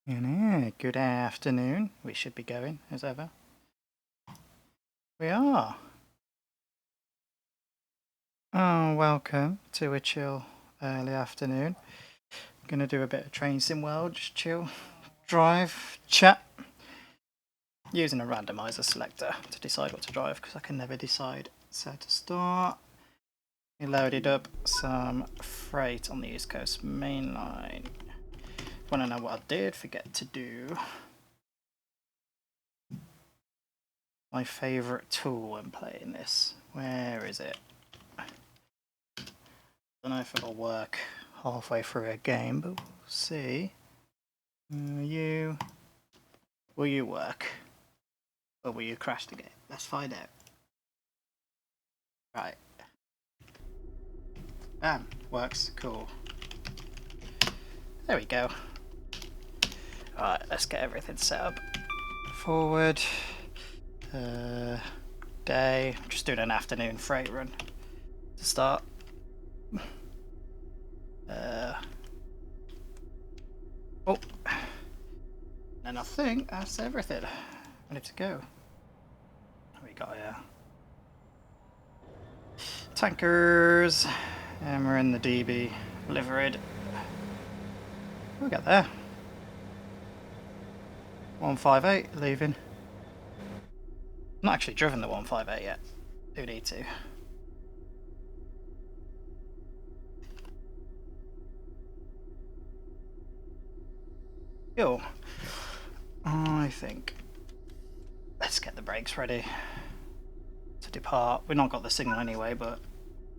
Good afternoon. We should be going, as ever. We are. Oh, welcome to a chill early afternoon. Gonna do a bit of Train Sim World, just chill, drive, chat. Using a randomizer selector to decide what to drive because I can never decide. So to start, we loaded up some freight on the East Coast Main Line. Want to know what I did forget to do? My favourite tool when playing this. Where is it? Don't know if it'll work halfway through a game, but we'll see. Will you work? Or will you crash the game? Let's find out. Right. Bam. Works. Cool. There we go. Alright, let's get everything set up. Forward. Day. I'm just doing an afternoon freight run to start. Oh. And I think that's everything. Ready to go. We got tankers. And we're in the DB. Liveried. We got there. 158 leaving. Not actually driven the 158 yet. Do need to. Cool. I think let's get the brakes ready to depart. We've not got the signal anyway, but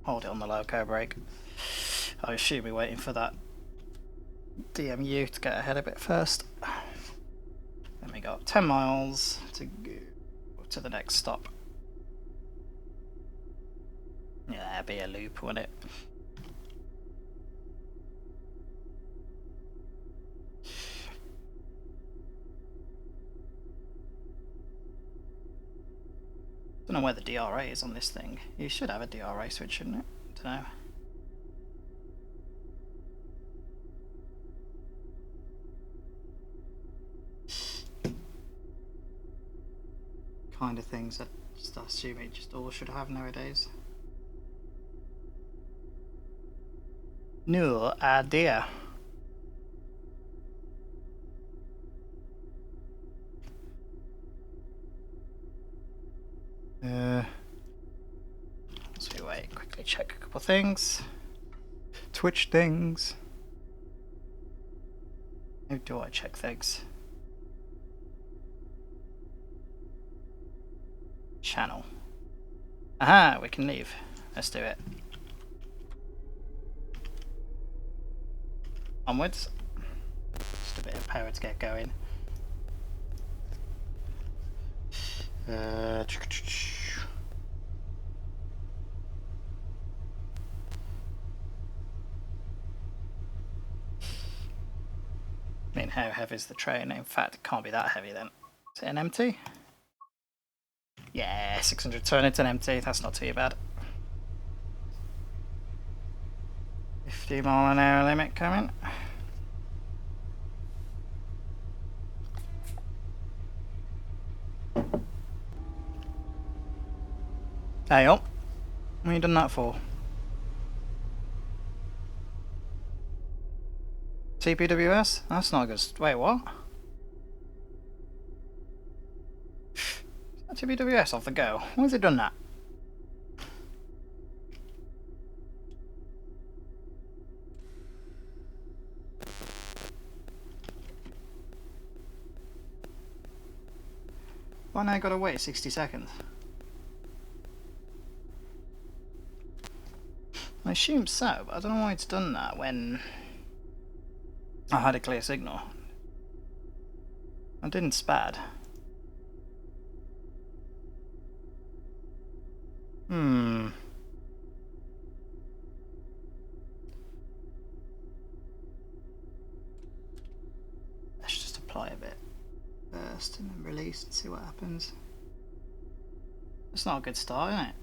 hold it on the loco brake. I assume we're waiting for that DMU to get ahead a bit first. Then we got 10 miles to go to the next stop. Yeah, that'd be a loop, wouldn't it? Don't know where the DRA is on this thing. You should have a DRA switch, shouldn't it? Don't know. Kind of things that just assume it just all should have nowadays. No idea. So we wait, quickly check a couple things. Twitch things. How do I check things? Channel. Aha, we can leave. Let's do it. Onwards. Just a bit of power to get going. I mean, how heavy is the train? In fact, it can't be that heavy then. Is it an MT? Yeah, 600 ton, it's an MT, that's not too bad. 50-mile-an-hour limit coming. Hey up. What have you done that for? TPWS? That's not good. Wait, what? TPWS off the go. Why has it done that? Why now I gotta wait 60 seconds? I assume so, but I don't know why it's done that when I had a clear signal. I didn't spad. Let's just apply a bit first and then release and see what happens. It's not a good start, is it?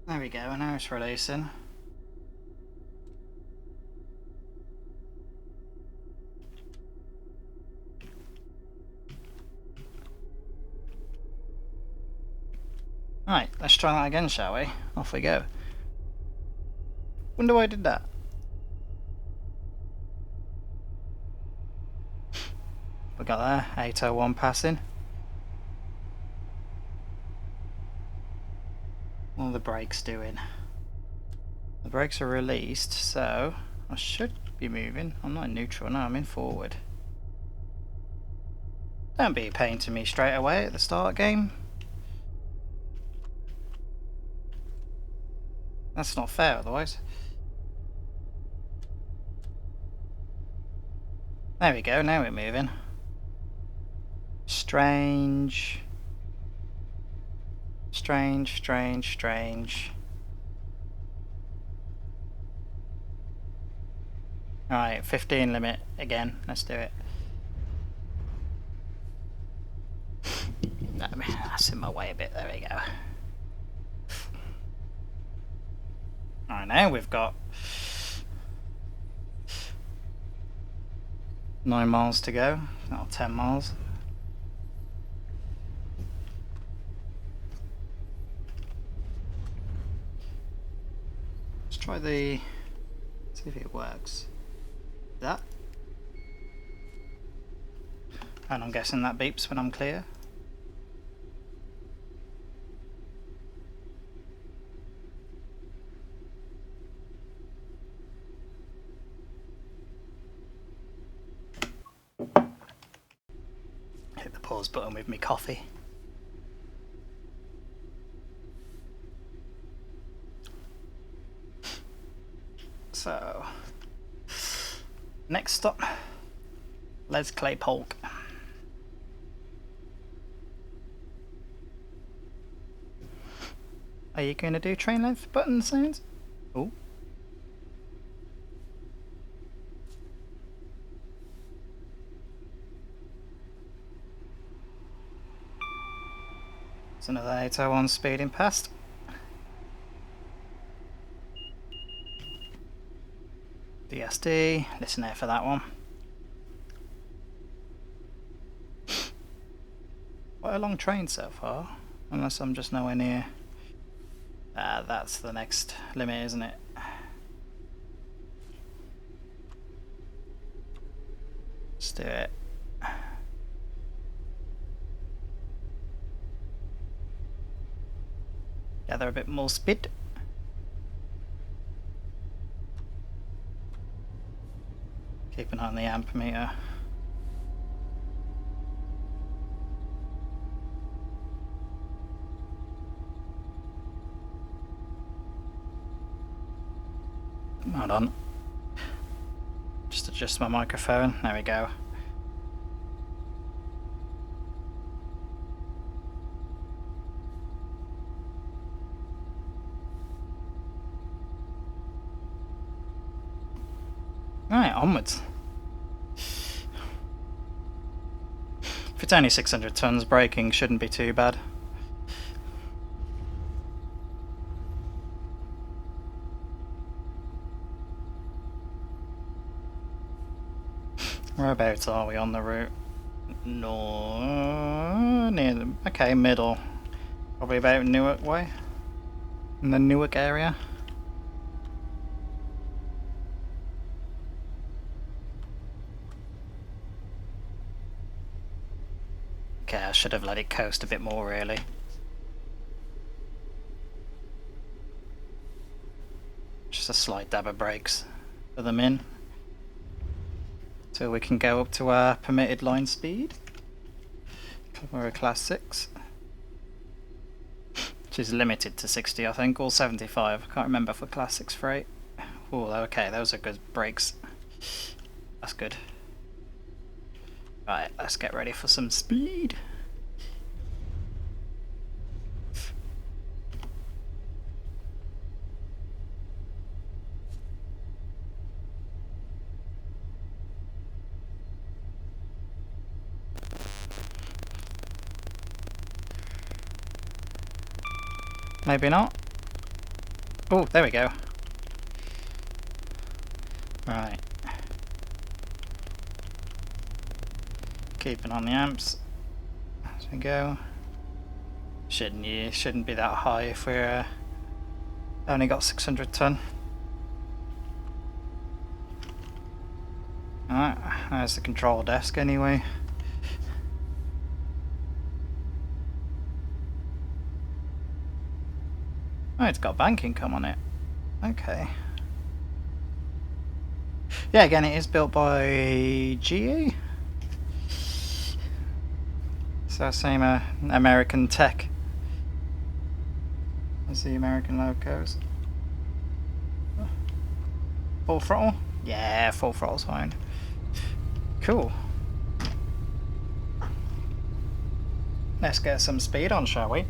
There we go, and now it's releasing. Right, let's try that again, shall we? Off we go. Wonder why I did that. We got there, 801 passing. What are the brakes doing? The brakes are released, so I should be moving. I'm not in neutral now, I'm in forward. Don't be a pain to me straight away at the start game. That's not fair otherwise. There we go, now we're moving. Strange. Strange, strange, strange. Alright, 15 limit again. Let's do it. That's in my way a bit. There we go. Alright, now we've got 9 miles to go. Not 10 miles. Let's try the... see if it works. That? And I'm guessing that beeps when I'm clear. Hit the pause button with me coffee. So, next stop, Les Claypolk. Are you going to do train length button sounds? Oh. It's another 801 speeding past. DSD, listen there for that one. Quite a long train so far, unless I'm just nowhere near. That's the next limit, isn't it? Let's do it. Gather a bit more speed. Keep an eye on the amp meter. Hold on. Just adjust my microphone. There we go. Right, onwards. If it's only 600 tons, braking shouldn't be too bad. Whereabouts are we on the route? No, near the, okay, middle. Probably about Newark way. In the Newark area. Okay, I should have let it coast a bit more really. Just a slight dab of brakes for them in. So we can go up to our permitted line speed. We're a class 6. Which is limited to 60 I think, or 75. I can't remember for class 6 freight. Oh, okay, those are good brakes. That's good. Right, let's get ready for some speed. Maybe not. Oh, there we go. Right. Keeping on the amps as we go. Shouldn't be that high if we're only got 600 ton. Alright, there's the control desk anyway. Oh, it's got bank income on it. Okay. Yeah, again, it is built by GE. So same American tech as the American locos. Full throttle? Yeah, full throttle's fine. Cool. Let's get some speed on, shall we?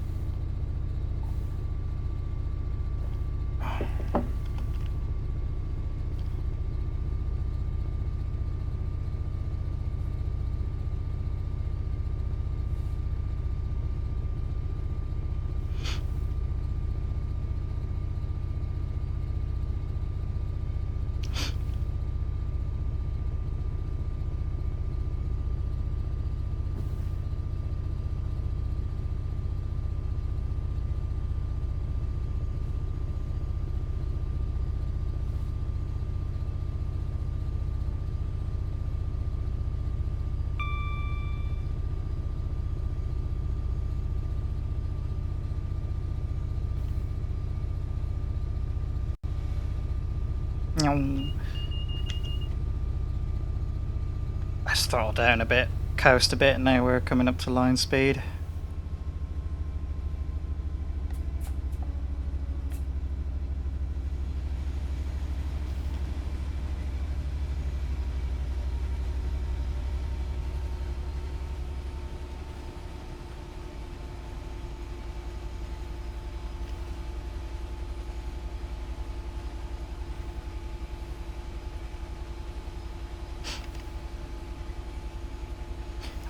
Let's throttle down a bit, coast a bit, now we're coming up to line speed.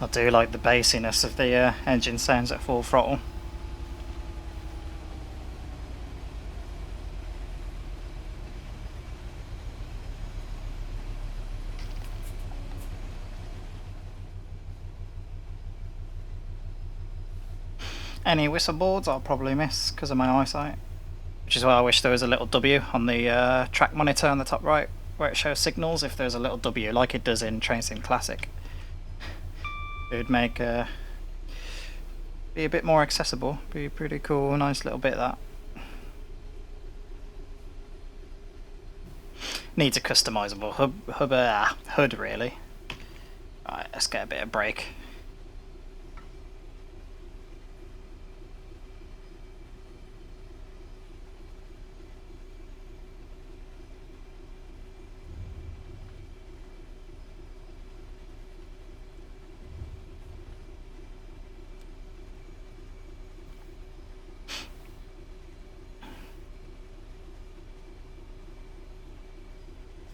I do like the bassiness of the engine sounds at full throttle. Any whistle boards I'll probably miss because of my eyesight, which is why I wish there was a little W on the track monitor on the top right where it shows signals. If there's a little W like it does in Train Sim Classic, it would make be a bit more accessible. Be pretty cool, nice little bit that. Needs a customizable hood really. Alright, let's get a bit of brake.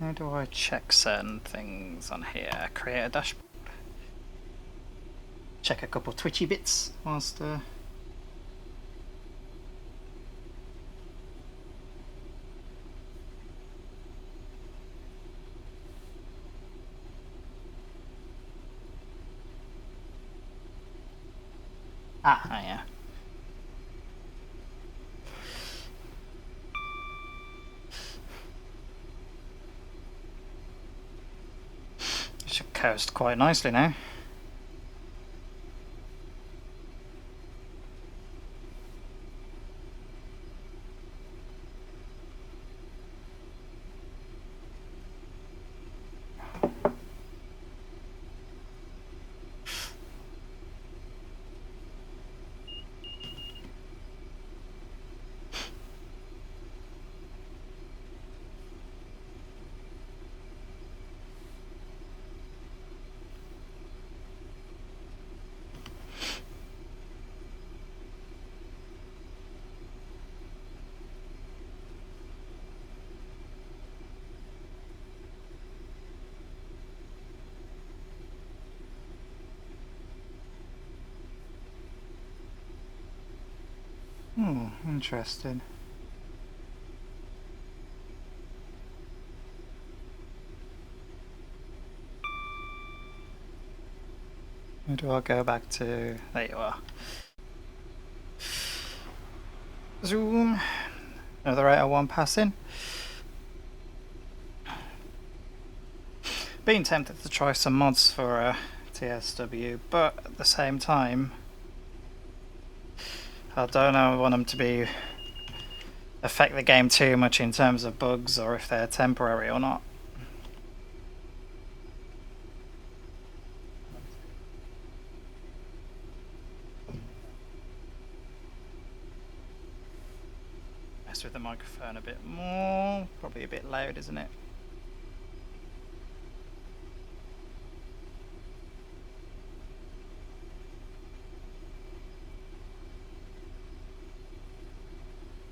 How do I check certain things on here? Create a dashboard. Check a couple twitchy bits whilst yeah. Should coast quite nicely now. Interesting. Where do I go back to? There you are. Zoom. Another 801 passing. Being tempted to try some mods for TSW, but at the same time, I don't know, I want them to affect the game too much in terms of bugs or if they're temporary or not. Mess with the microphone a bit more, probably a bit loud, isn't it?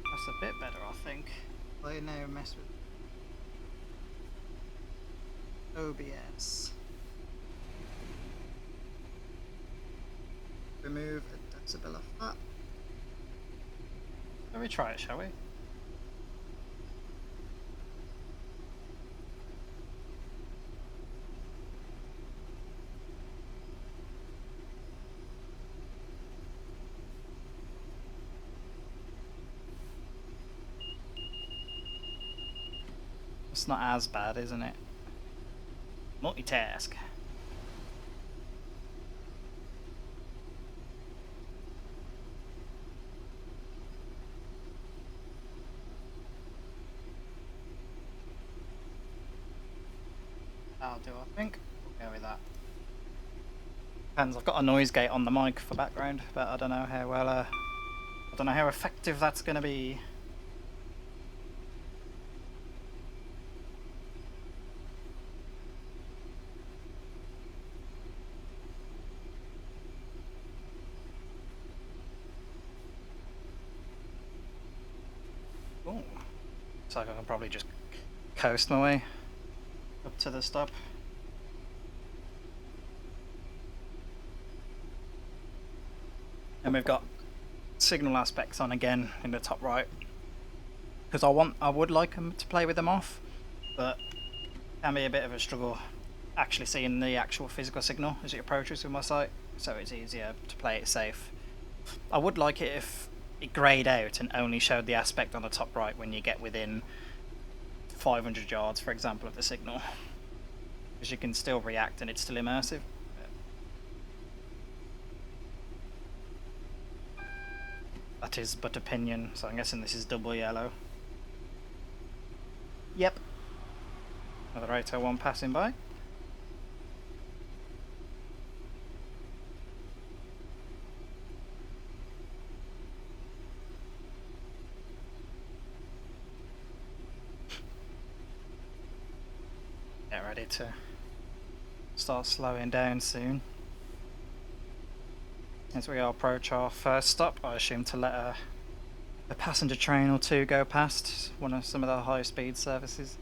That's a bit better, I think. I now mess with OBS. Remove a decibel of that. Let me try it, shall we? It's not as bad, isn't it? Multitask. That'll do, I think. We'll go with that. Depends, I've got a noise gate on the mic for background, but I don't know how well, I don't know how effective that's going to be. Ooh. Looks like I can probably just coast my way up to the stop. And we've got signal aspects on again in the top right, because I would like them to play with them off, but it can be a bit of a struggle actually seeing the actual physical signal as it approaches with my sight, so it's easier to play it safe. I would like it if it greyed out and only showed the aspect on the top right when you get within 500 yards, for example, of the signal, because you can still react and it's still immersive. That is but opinion, so I'm guessing this is double yellow. Yep. Another 801 passing by. Get ready to start slowing down soon. As we approach our first stop, I assume to let a passenger train or two go past some of the high speed services.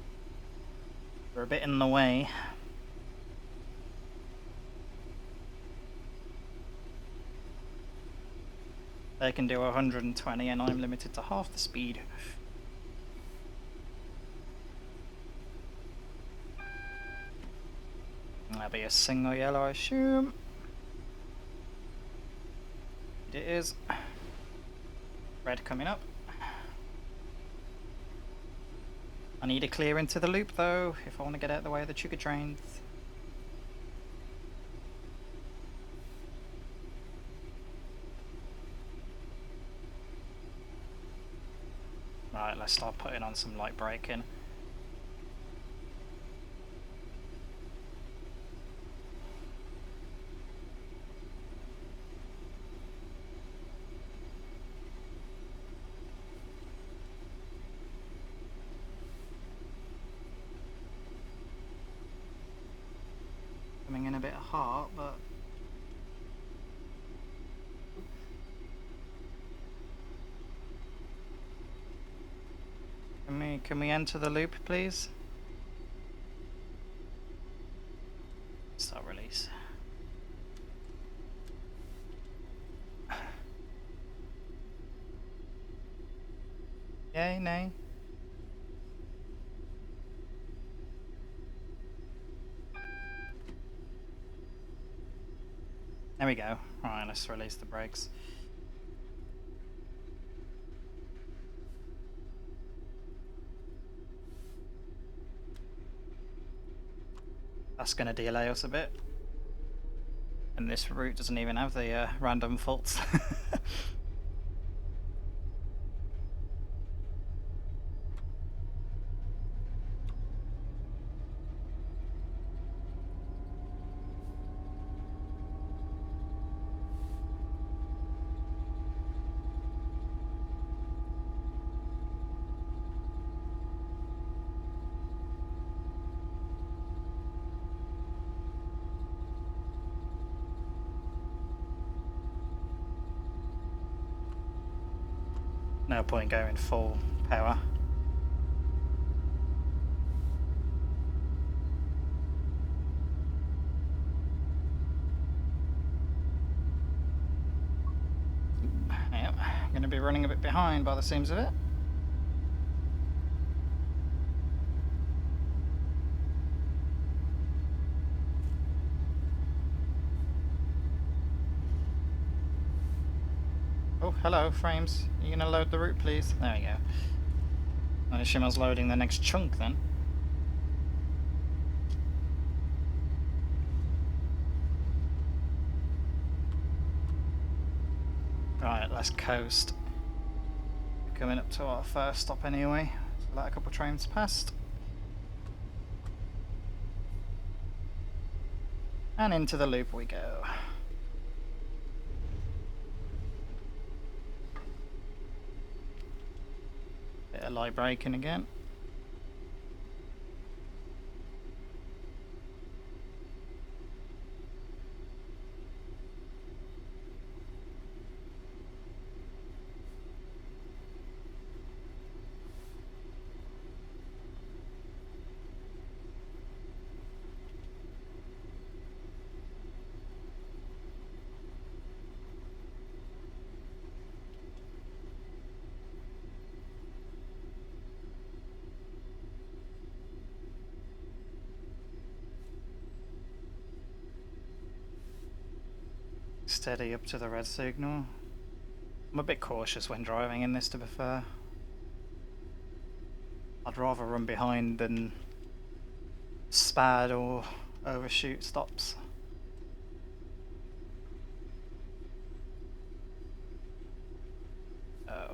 They're a bit in the way. They can do 120 and I'm limited to half the speed. That'll be a single yellow, I assume. It is. Red coming up. I need to clear into the loop though, if I want to get out of the way of the chugga trains. Right, let's start putting on some light braking. Coming in a bit hot, but can we enter the loop, please? Start release. Yay, nay. There we go. Alright, let's release the brakes. That's going to delay us a bit. And this route doesn't even have the random faults. No point going full power. Yep, I'm going to be running a bit behind by the seams of it. Oh, hello, frames. Are you going to load the route, please? There we go. I assume I was loading the next chunk then. Right, let's coast. Coming up to our first stop anyway. So let a couple trains past. And into the loop we go. Bit of light braking again. Steady up to the red signal. I'm a bit cautious when driving in this, to be fair. I'd rather run behind than spad or overshoot stops.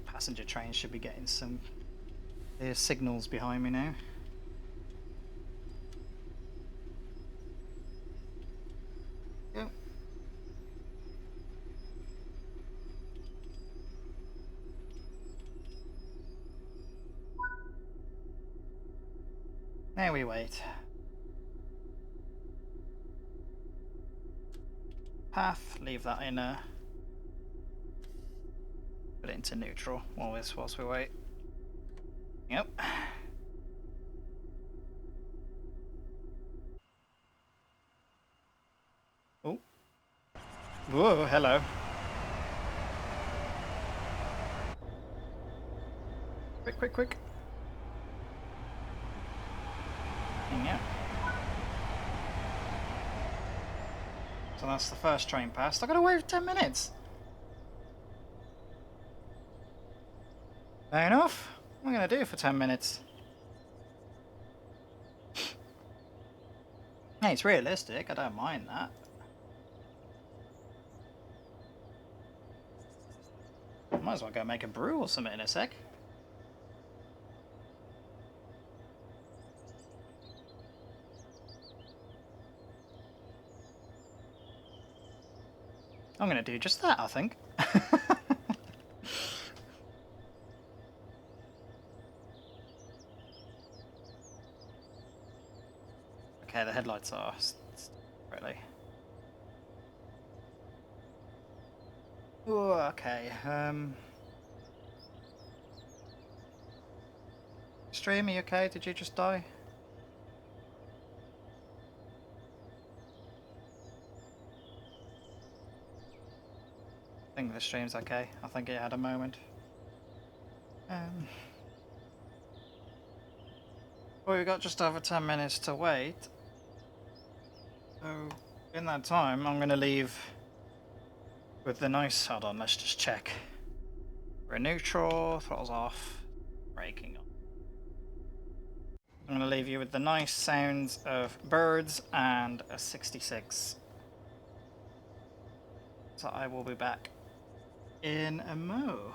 Passenger trains should be getting some clear signals behind me now. Yep. There we wait. Path, leave that in put it into neutral whilst we wait. Yep. Oh. Whoa, hello. Quick, quick, quick. Yeah. So that's the first train passed. I gotta wait for 10 minutes. Fair enough. What am I gonna do for 10 minutes? Hey, it's realistic, I don't mind that. Might as well go make a brew or something in a sec. I'm gonna do just that, I think. Okay, the headlights are really. Ooh, okay. Stream, are you okay? Did you just die? I think the stream's okay. I think it had a moment. Well, we've got just over 10 minutes to wait. So, in that time, I'm going to leave with the nice... Hold on, let's just check. We're neutral, throttles off, braking on. I'm going to leave you with the nice sounds of birds and a 66. So I will be back in a mo.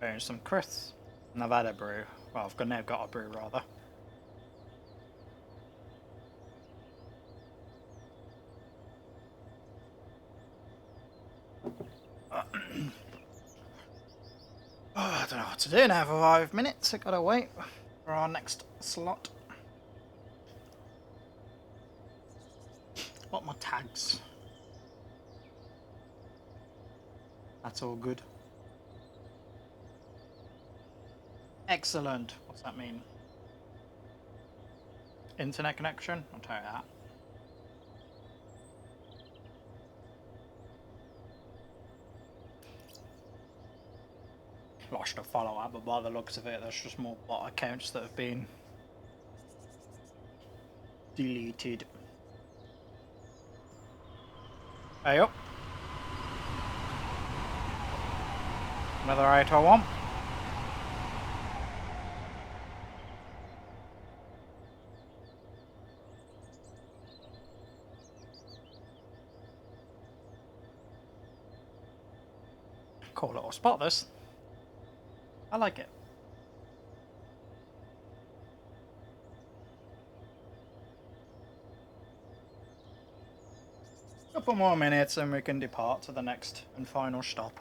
There's some Chris. And I've had a brew. Well, I've now got a brew rather. I don't know what to do now for 5 minutes. I gotta wait for our next slot. What are my tags? That's all good. Excellent. What's that mean? Internet connection? I'll tell you that. Lost a follow-up, but by the looks of it, there's just more bot accounts that have been deleted. Hey up. Another 801. Cool little spot, this. I like it. Couple more minutes and we can depart to the next and final stop.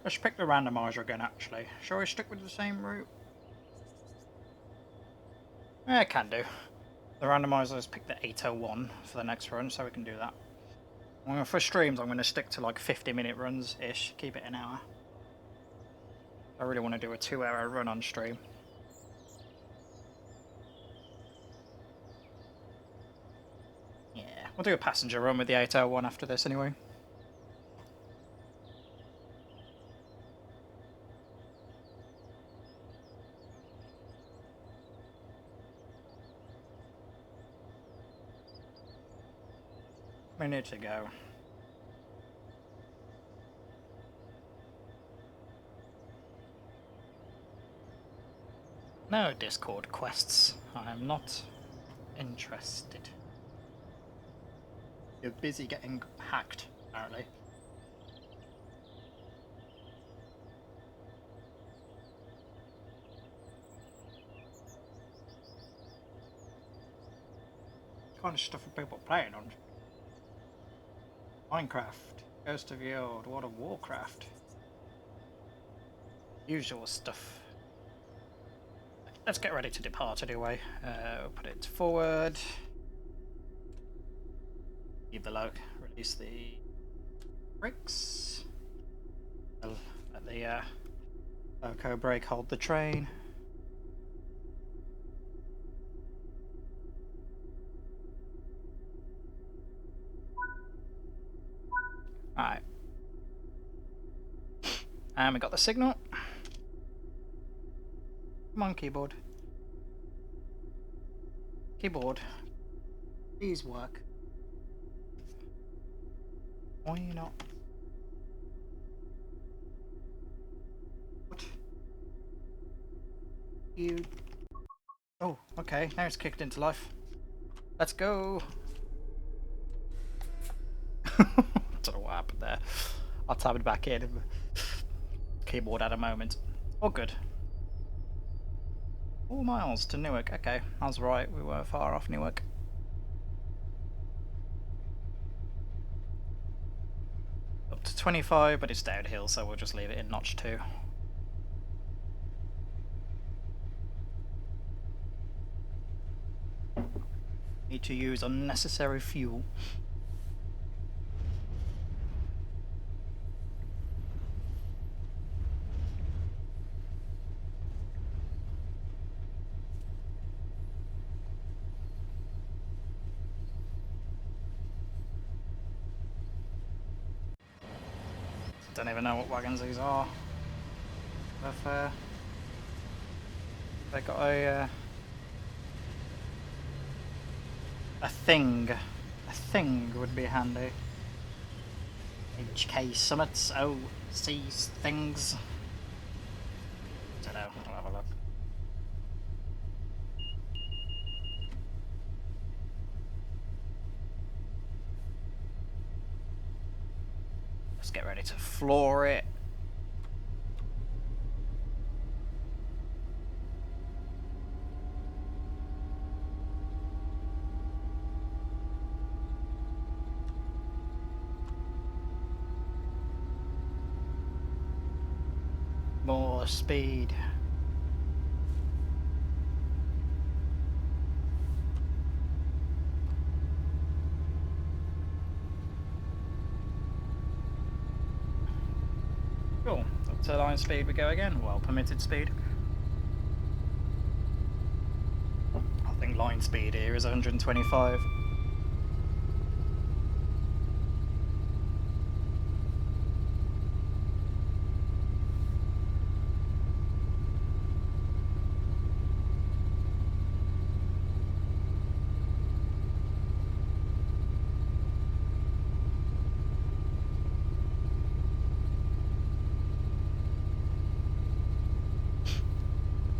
Let's pick the randomizer again, actually. Shall we stick with the same route? Yeah, I can do. The randomizer has picked the 801 for the next run, so we can do that. For streams, I'm going to stick to like 50-minute runs-ish. Keep it an hour. I really want to do a 2-hour run on stream. Yeah, we'll do a passenger run with the 801 after this anyway. Minute to go. No Discord quests. I am not interested. You're busy getting hacked, apparently. What kind of stuff are people playing on? Minecraft, Ghost of the Old, World of Warcraft. Usual stuff. Let's get ready to depart anyway. We'll put it forward. Leave the lock. Release the brakes. Let the loco brake hold the train. Alright. And we got the signal. Come on, keyboard. Keyboard. Please work. Why not? What? You... Oh, okay. Now it's kicked into life. Let's go! Don't know what happened there. I'll tab it back in. Keyboard at a moment. All good. 4 miles to Newark. Okay, I was right. We weren't far off Newark. Up to 25, but it's downhill, so we'll just leave it in notch 2. Need to use unnecessary fuel. Don't even know what wagons these are. They've got a thing. A thing would be handy. HK Summits, OC things. Don't know, I'll have a look. floor it. More speed. Cool. Up to line speed we go again. Well, permitted speed. I think line speed here is 125.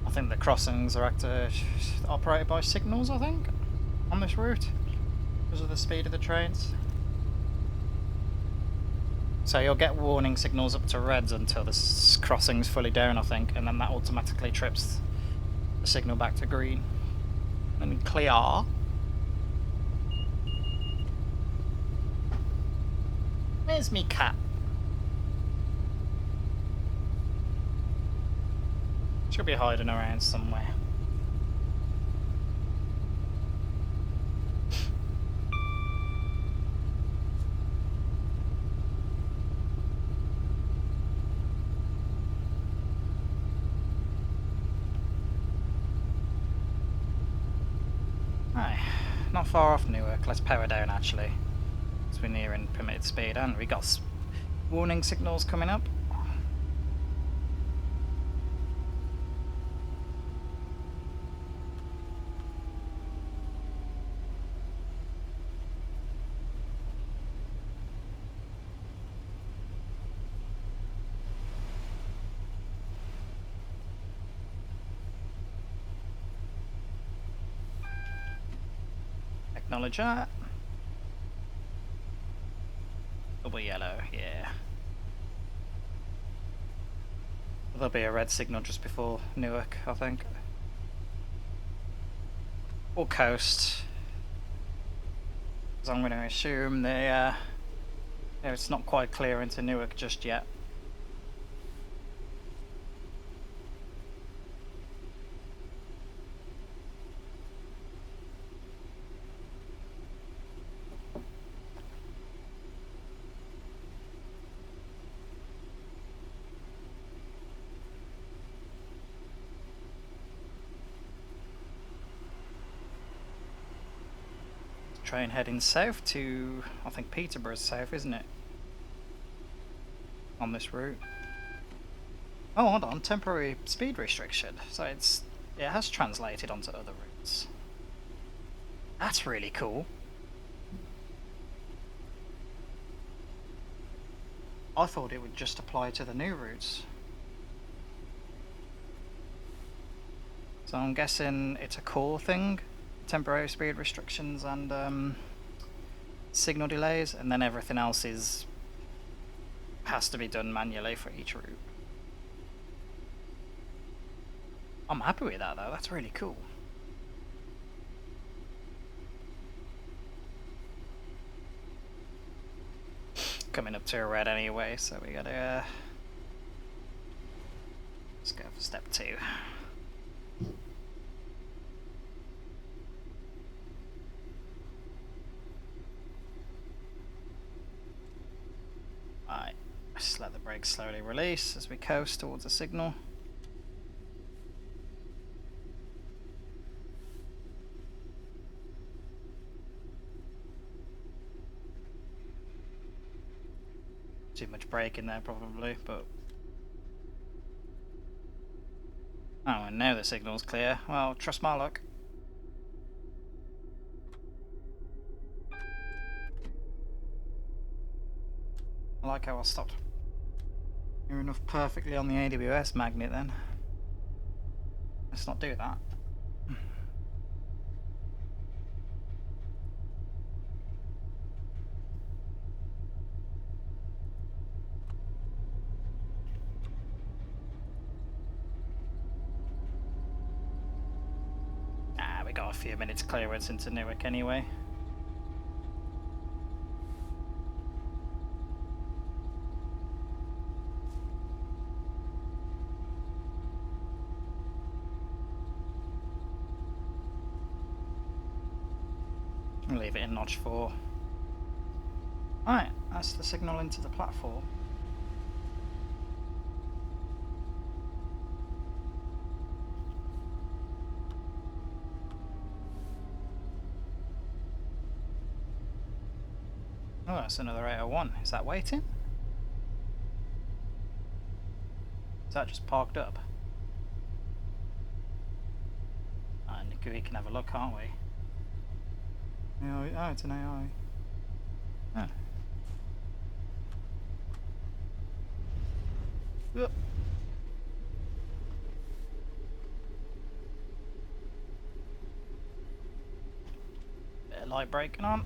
I think the crossings are operated by signals, I think, on this route, because of the speed of the trains. So you'll get warning signals up to reds until the crossing's fully down, I think, and then that automatically trips the signal back to green. And clear. Where's me cat? Should be hiding around somewhere. Right, not far off Newark. Let's power down actually, because we're nearing permitted speed, and we got warning signals coming up. Acknowledge that. Double yellow, yeah. There'll be a red signal just before Newark, I think. Or coast. Because I'm going to assume it's not quite clear into Newark just yet. Train heading south to, I think Peterborough's south, isn't it? On this route. Oh, hold on, temporary speed restriction. So it has translated onto other routes. That's really cool. I thought it would just apply to the new routes. So I'm guessing it's a core thing. Temporary speed restrictions and signal delays, and then everything else has to be done manually for each route. I'm happy with that though, that's really cool. Coming up to a red anyway, so we gotta let's go for step 2. Alright, just let the brakes slowly release as we coast towards the signal. Too much brake in there probably, but... Oh, and now the signal's clear. Well, trust my luck. I like how I stopped near enough perfectly on the AWS magnet then. Let's not do that. a few minutes clearance into Newark anyway. I'll leave it in notch 4. Right, that's the signal into the platform. Oh, that's another 801. Is that waiting? Is that just parked up? And we can have a look, can't we? Oh, it's an AI. Oh. Yep. Bit of light braking on.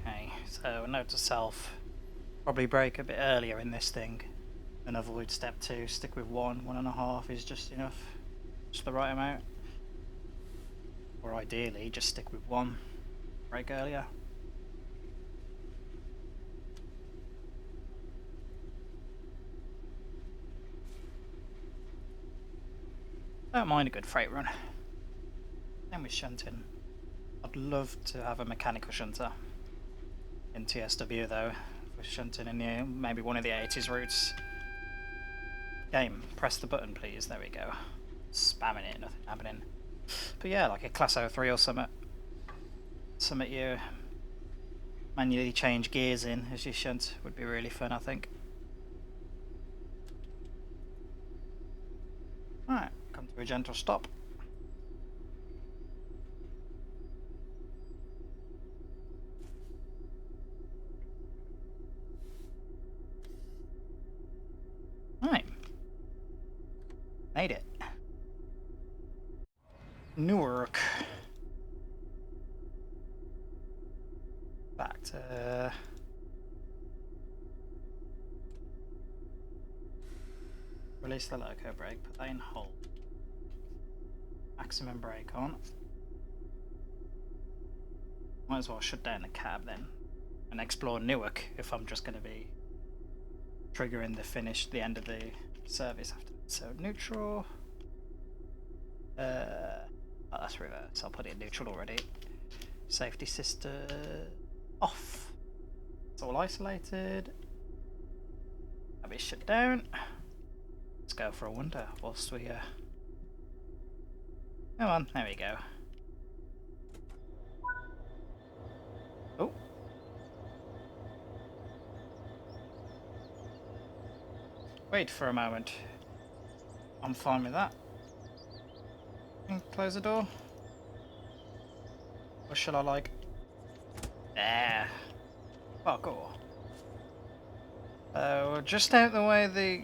Okay, so note to self, probably brake a bit earlier in this thing and avoid step 2. Stick with 1.5 is just enough, just the right amount. Or ideally, just stick with 1, brake earlier. Don't mind a good freight run. Same with shunting. I'd love to have a mechanical shunter in TSW though, for shunting in maybe one of the 80s routes. Game, press the button please, there we go. Spamming it, nothing happening. But yeah, like a Class 03 or something. Something you manually change gears in as you shunt would be really fun, I think. Alright, come to a gentle stop. Alright. Made it. Newark. Back to... Release the loco brake, put that in hold. Maximum brake on. Might as well shut down the cab then and explore Newark if I'm just going to be triggering the end of the service after. So neutral. Oh, that's reverse. I'll put it in neutral already. Safety system off. It's all isolated. That'll be shut down. Let's go for a wander whilst we come on, there we go. Oh. Wait for a moment. I'm fine with that. Close the door. Or shall I like... There. Parkour. Just out the way the...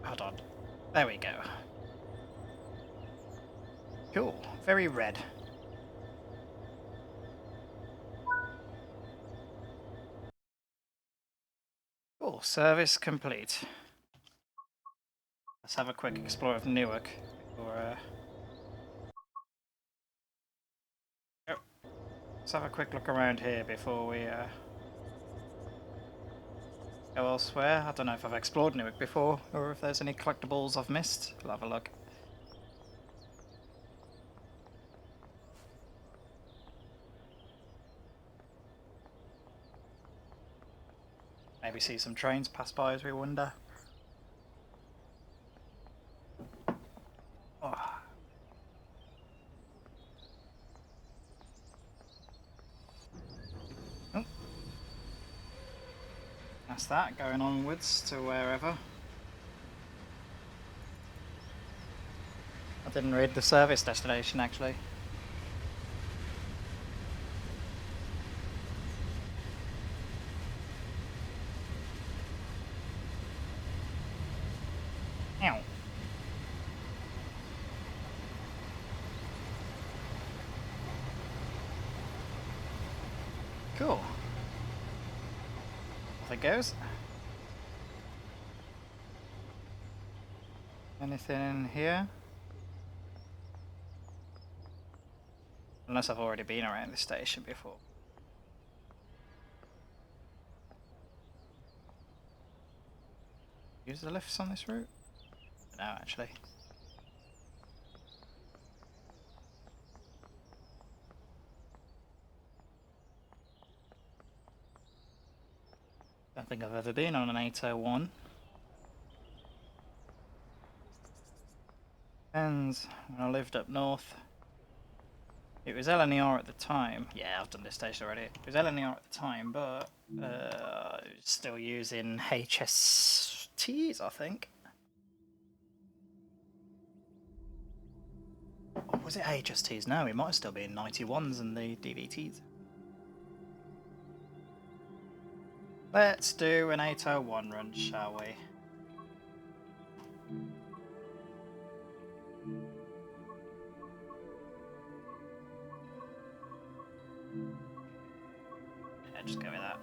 Hold on. There we go. Cool. Very red. Cool. Service complete. Let's have a quick explore of Newark before... Let's have a quick look around here before we go elsewhere. I don't know if I've explored Newark before or if there's any collectibles I've missed. We'll have a look. Maybe see some trains pass by as we wander. Oh. Oh. That's that, going onwards to wherever. I didn't read the service destination actually. Ow. Cool. Off it goes. Anything in here? Unless I've already been around the station before. Use the lifts on this route? No, actually. Don't think I've ever been on an 801. Depends. When I lived up north, it was LNER at the time. Yeah, I've done this station already. It was LNER at the time, but it was still using HSTs, I think. Or was it HSTs? No, it might have still been 91s and the DVTs. Let's do an 801 run, shall we? Yeah, just go with that.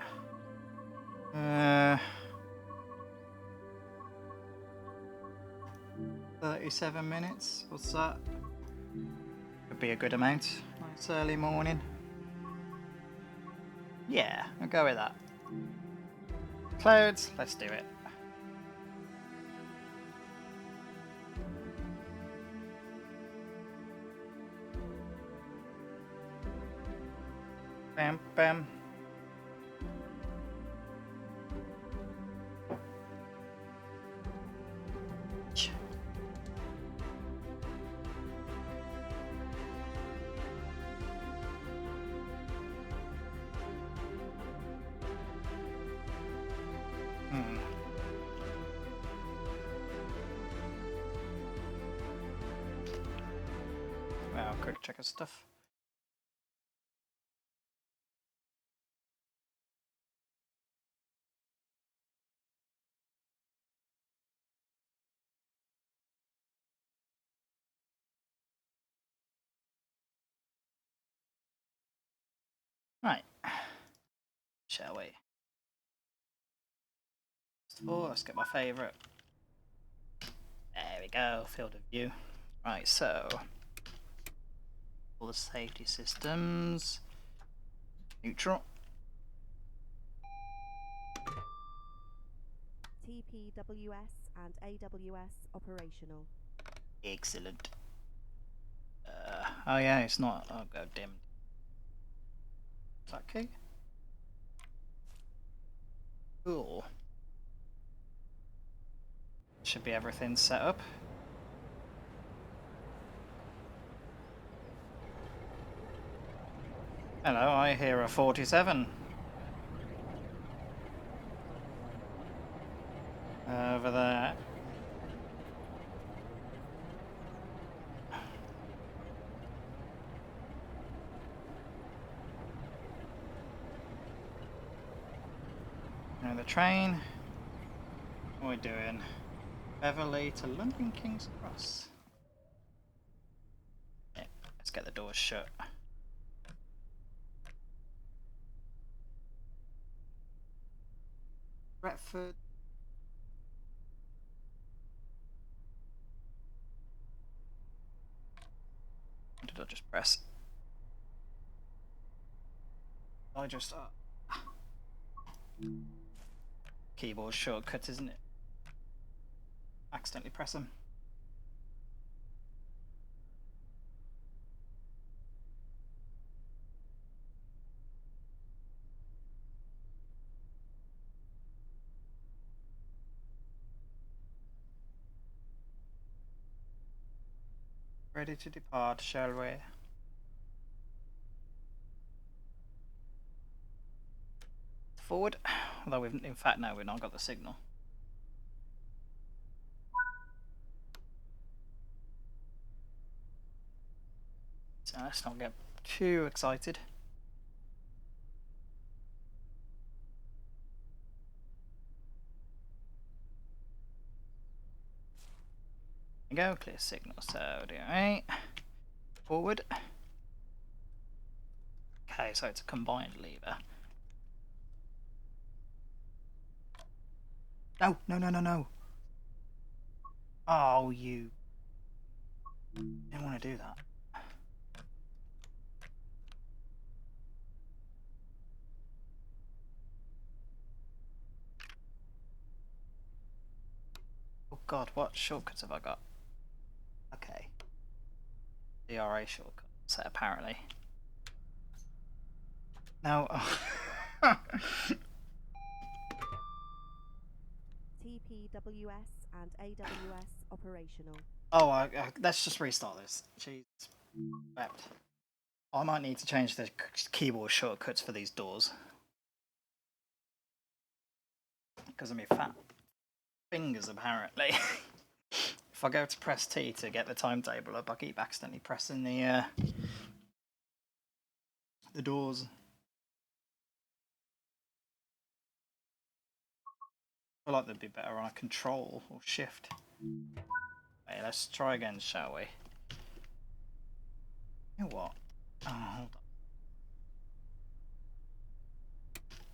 37 minutes, what's that? Could be a good amount. Nice early morning. Yeah, I'll go with that. Clouds, let's do it. Bam, bam. Well, quick check of stuff. Right, shall we? Oh, let's get my favourite. There we go, field of view. Right, so all the safety systems neutral. TPWS and AWS operational. Excellent. Oh yeah, it's not. Oh god damn. Is that key? Cool. Should be everything set up. Hello, I hear a 47. Over there. Now the train. What are we doing? Beverley to London King's Cross. Yeah, let's get the doors shut. Retford. What did I just press? I just keyboard shortcut, isn't it? Accidentally press them. Ready to depart, shall we? Forward. Although we've, in fact, no, we've not got the signal. So let's not get too excited. There we go, clear signal. So, alright. Forward. Okay, so it's a combined lever. No, no, no, no, no. Oh, you didn't want to do that. Oh god, what shortcuts have I got? Okay. DRA shortcut set apparently. Now TPWS and AWS operational. oh, let's just restart this. Jeez. Wept. I might need to change the keyboard shortcuts for these doors. Because of my fat fingers, apparently. If I go to press T to get the timetable up, I keep accidentally pressing the doors. I feel like they'd be better on a control or shift. Hey, let's try again, shall we? You know what? Oh, hold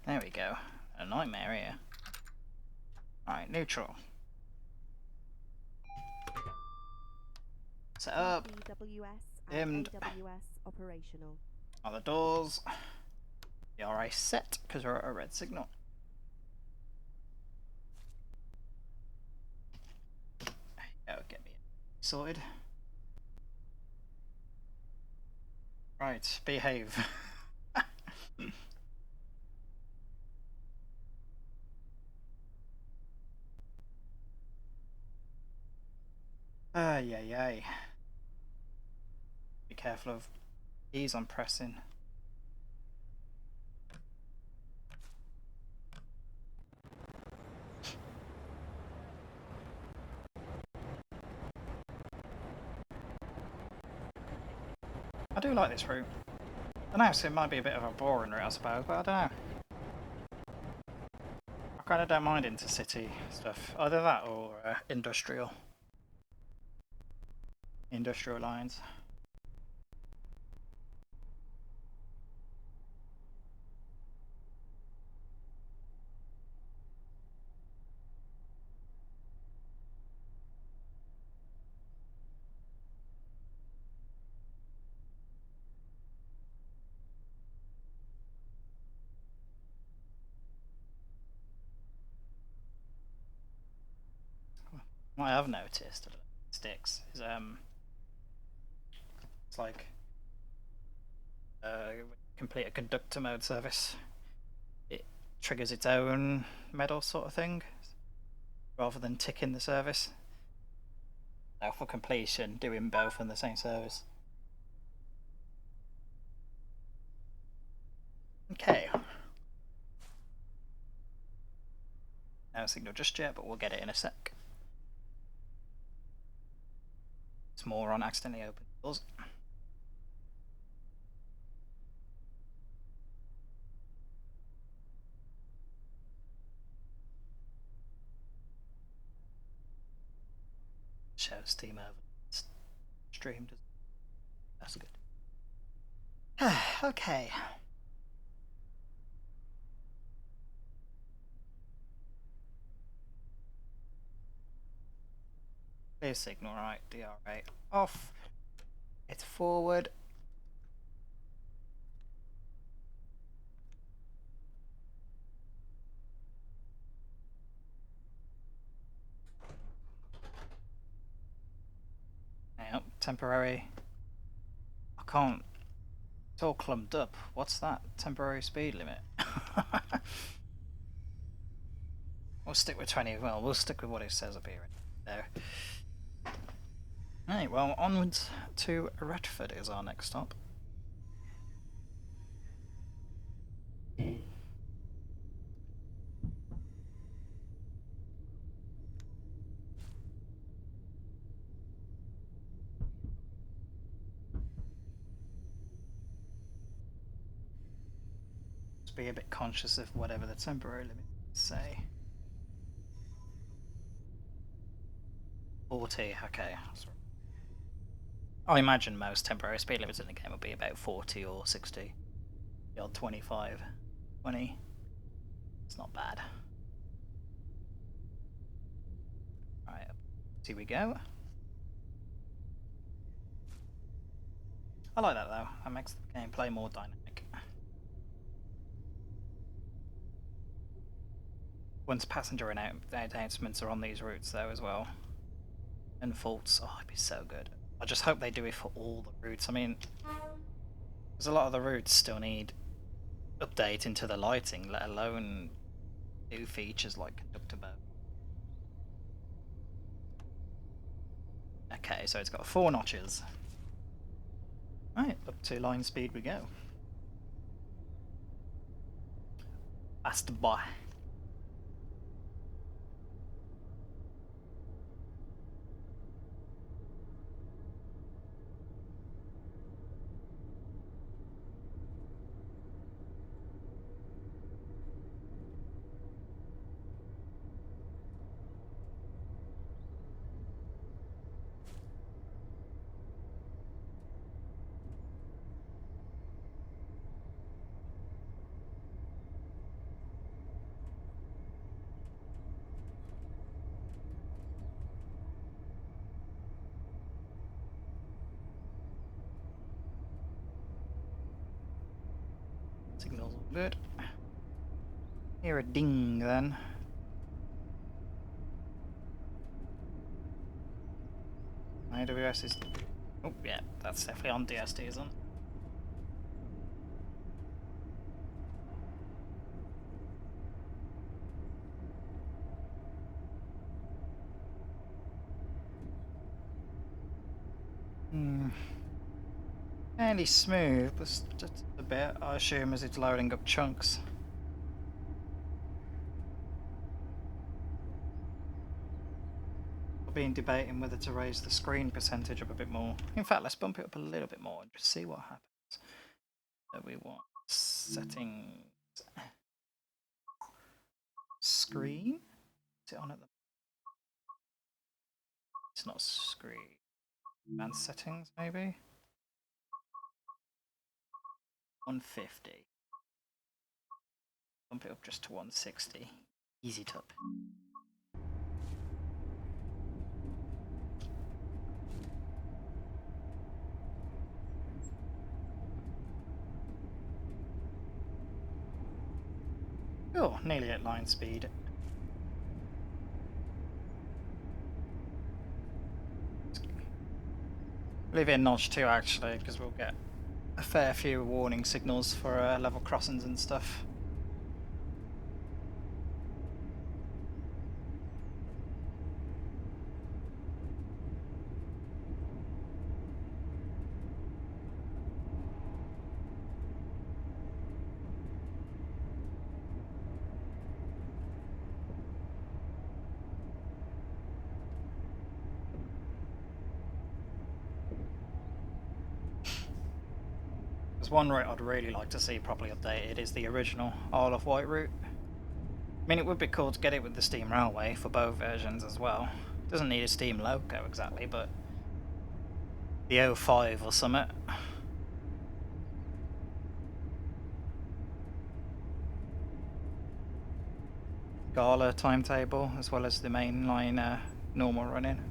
on. There we go. A nightmare here. Alright, neutral. Set up. TPWS and Dimmed. AWS operational. Other doors. DRA set because we're at a red signal. There you go, get me sorted. Right, behave. Yay. Be careful of keys I'm pressing. I do like this route. I know, so it might be a bit of a boring route, I suppose, but I don't know. I kind of don't mind intercity stuff. Either that or industrial. Industrial lines. What I have noticed sticks is it's like complete a conductor mode service. It triggers its own medal sort of thing rather than ticking the service. So for completion, doing both in the same service. Okay. No signal just yet, but we'll get it in a sec. It's more on accidentally open doors. Show Steam over streamed. That's good. Okay. Clear signal, right? DRA off. It's forward. Yep, temporary. I can't. It's all clumped up. What's that? Temporary speed limit. We'll stick with 20. Well, we'll stick with what it says up here. There. Right, well, onwards to Retford is our next stop. Just be a bit conscious of whatever the temporary limit say. 40, okay. I imagine most temporary speed limits in the game will be about 40 or 60. The odd 25, 20. It's not bad. Right, up Here we go. I like that though. That makes the gameplay more dynamic. Once passenger announcements are on these routes though as well. And faults, oh, it'd be so good. I just hope they do it for all the routes. I mean, because a lot of the routes still need updating to the lighting, let alone new features like conductor mode. Okay, so it's got 4 notches. Right, up to line speed we go. Fast boy. Signals all good. Hear a ding then. AWS is... Oh yeah, that's definitely on DSD, isn't it? Fairly smooth, but just a bit, I assume, as it's loading up chunks. I've been debating whether to raise the screen percentage up a bit more. In fact, let's bump it up a little bit more and just see what happens. So we want settings, screen. Is it on at the? It's not screen. Advanced settings, maybe. 150. Bump it up just to 160. Easy top. Oh, nearly at line speed. Leave it in notch 2 actually, because we'll get a fair few warning signals for level crossings and stuff. There's one route I'd really like to see properly updated is the original Isle of Wight route. I mean, it would be cool to get it with the Steam Railway for both versions as well. Doesn't need a Steam logo exactly, but the 05 or something. Gala timetable as well as the mainline normal running.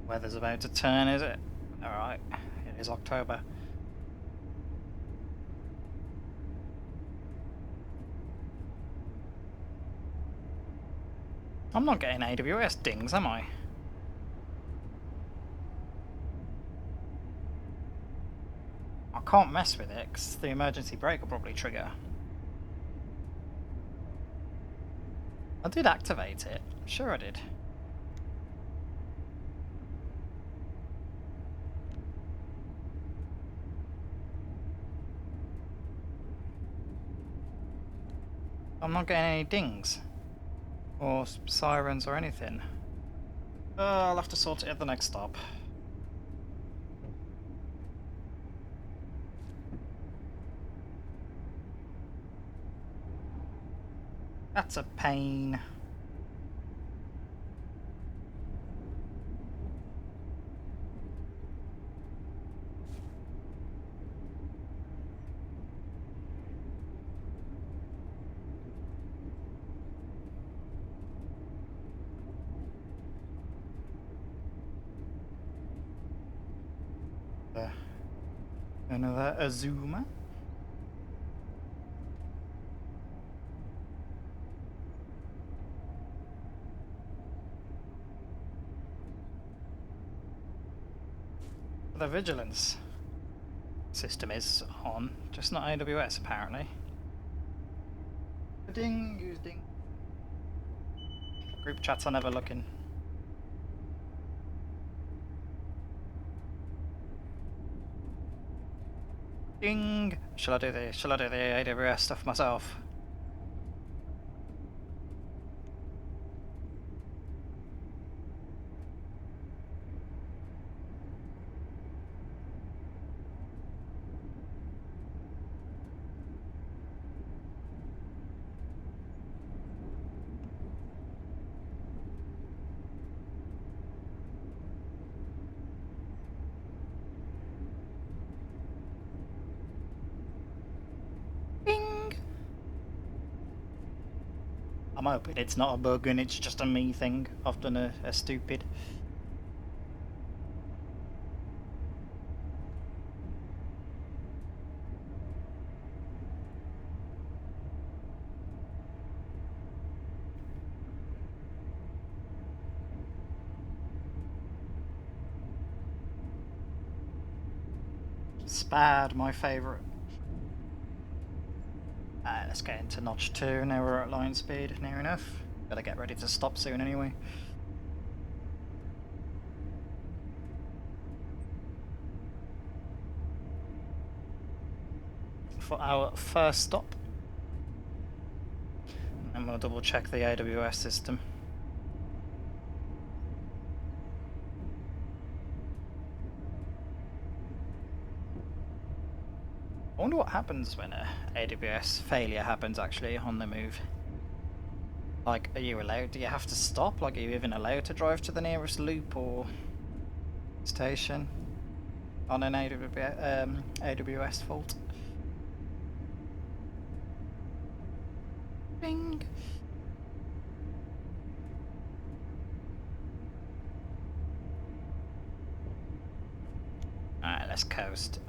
Weather's about to turn, is it? Alright, it is October. I'm not getting AWS dings, am I? I can't mess with it because the emergency brake will probably trigger. I did activate it. Sure I did. I'm not getting any dings. Or sirens or anything. I'll have to sort it at the next stop. That's a pain. Another Azuma. The vigilance system is on, just not AWS apparently. Ding, use ding. Group chats are never looking. Ding. Shall I do the AWS stuff myself? Ding. I'm hoping it's not a bug and it's just a me thing. I've done a stupid. Spad, my favourite. Let's get into notch 2, now we're at line speed, near enough. Gotta get ready to stop soon anyway. For our first stop. And we'll double check the AWS system. I wonder what happens when a AWS failure happens actually on the move. Like, are you allowed? Do you have to stop? Like, are you even allowed to drive to the nearest loop or station on an AWS fault? Bing. Alright, let's coast.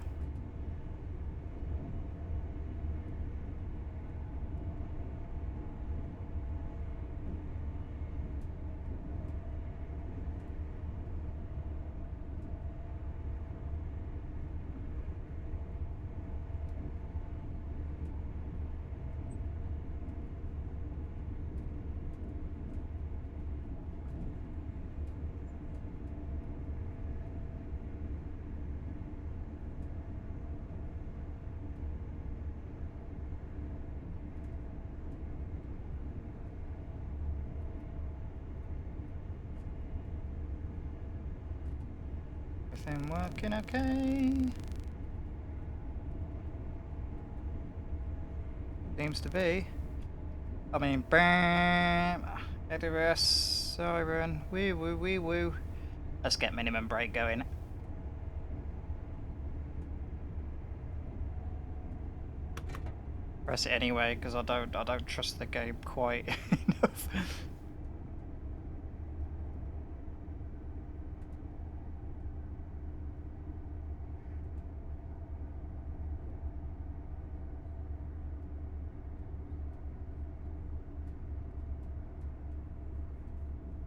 Everything working okay? Seems to be. I mean, bam! AWS, siren, wee woo, wee woo. Let's get minimum brake going. Press it anyway because I don't trust the game quite enough.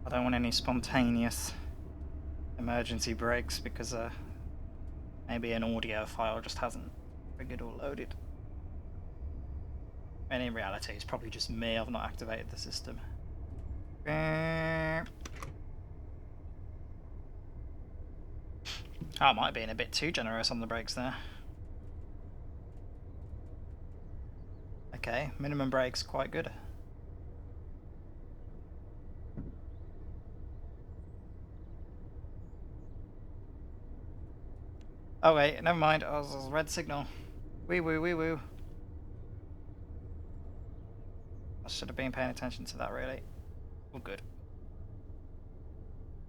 I don't want any spontaneous emergency brakes because maybe an audio file just hasn't triggered or loaded. And in reality, it's probably just me. I've not activated the system. I might have been a bit too generous on the brakes there. Okay, minimum brakes quite good. Oh wait, never mind. Oh, it was a red signal. Wee woo, wee woo. should have been paying attention to that really. All good.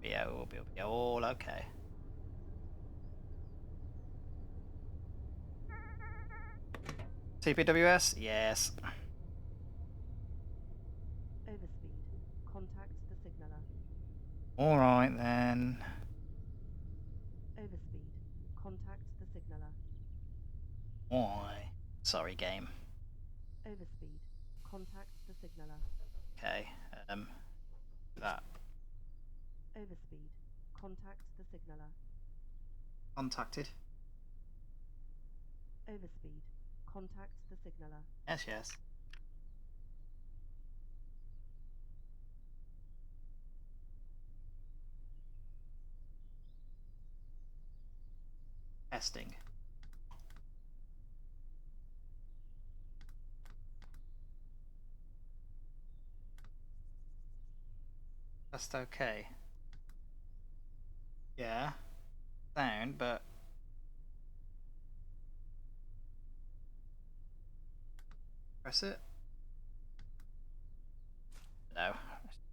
Yeah, we'll be all okay. TPWS? Yes. Overspeed. Contact the signaller. Alright then. Overspeed. Contact the signaller. Why? Sorry, game. Overspeed. Contact the signaller. Okay. That. Overspeed. Contact the signaller. Contacted. Overspeed. Contact the signaller. Yes, yes. Testing. That's okay. Yeah. Sound, but press it. No.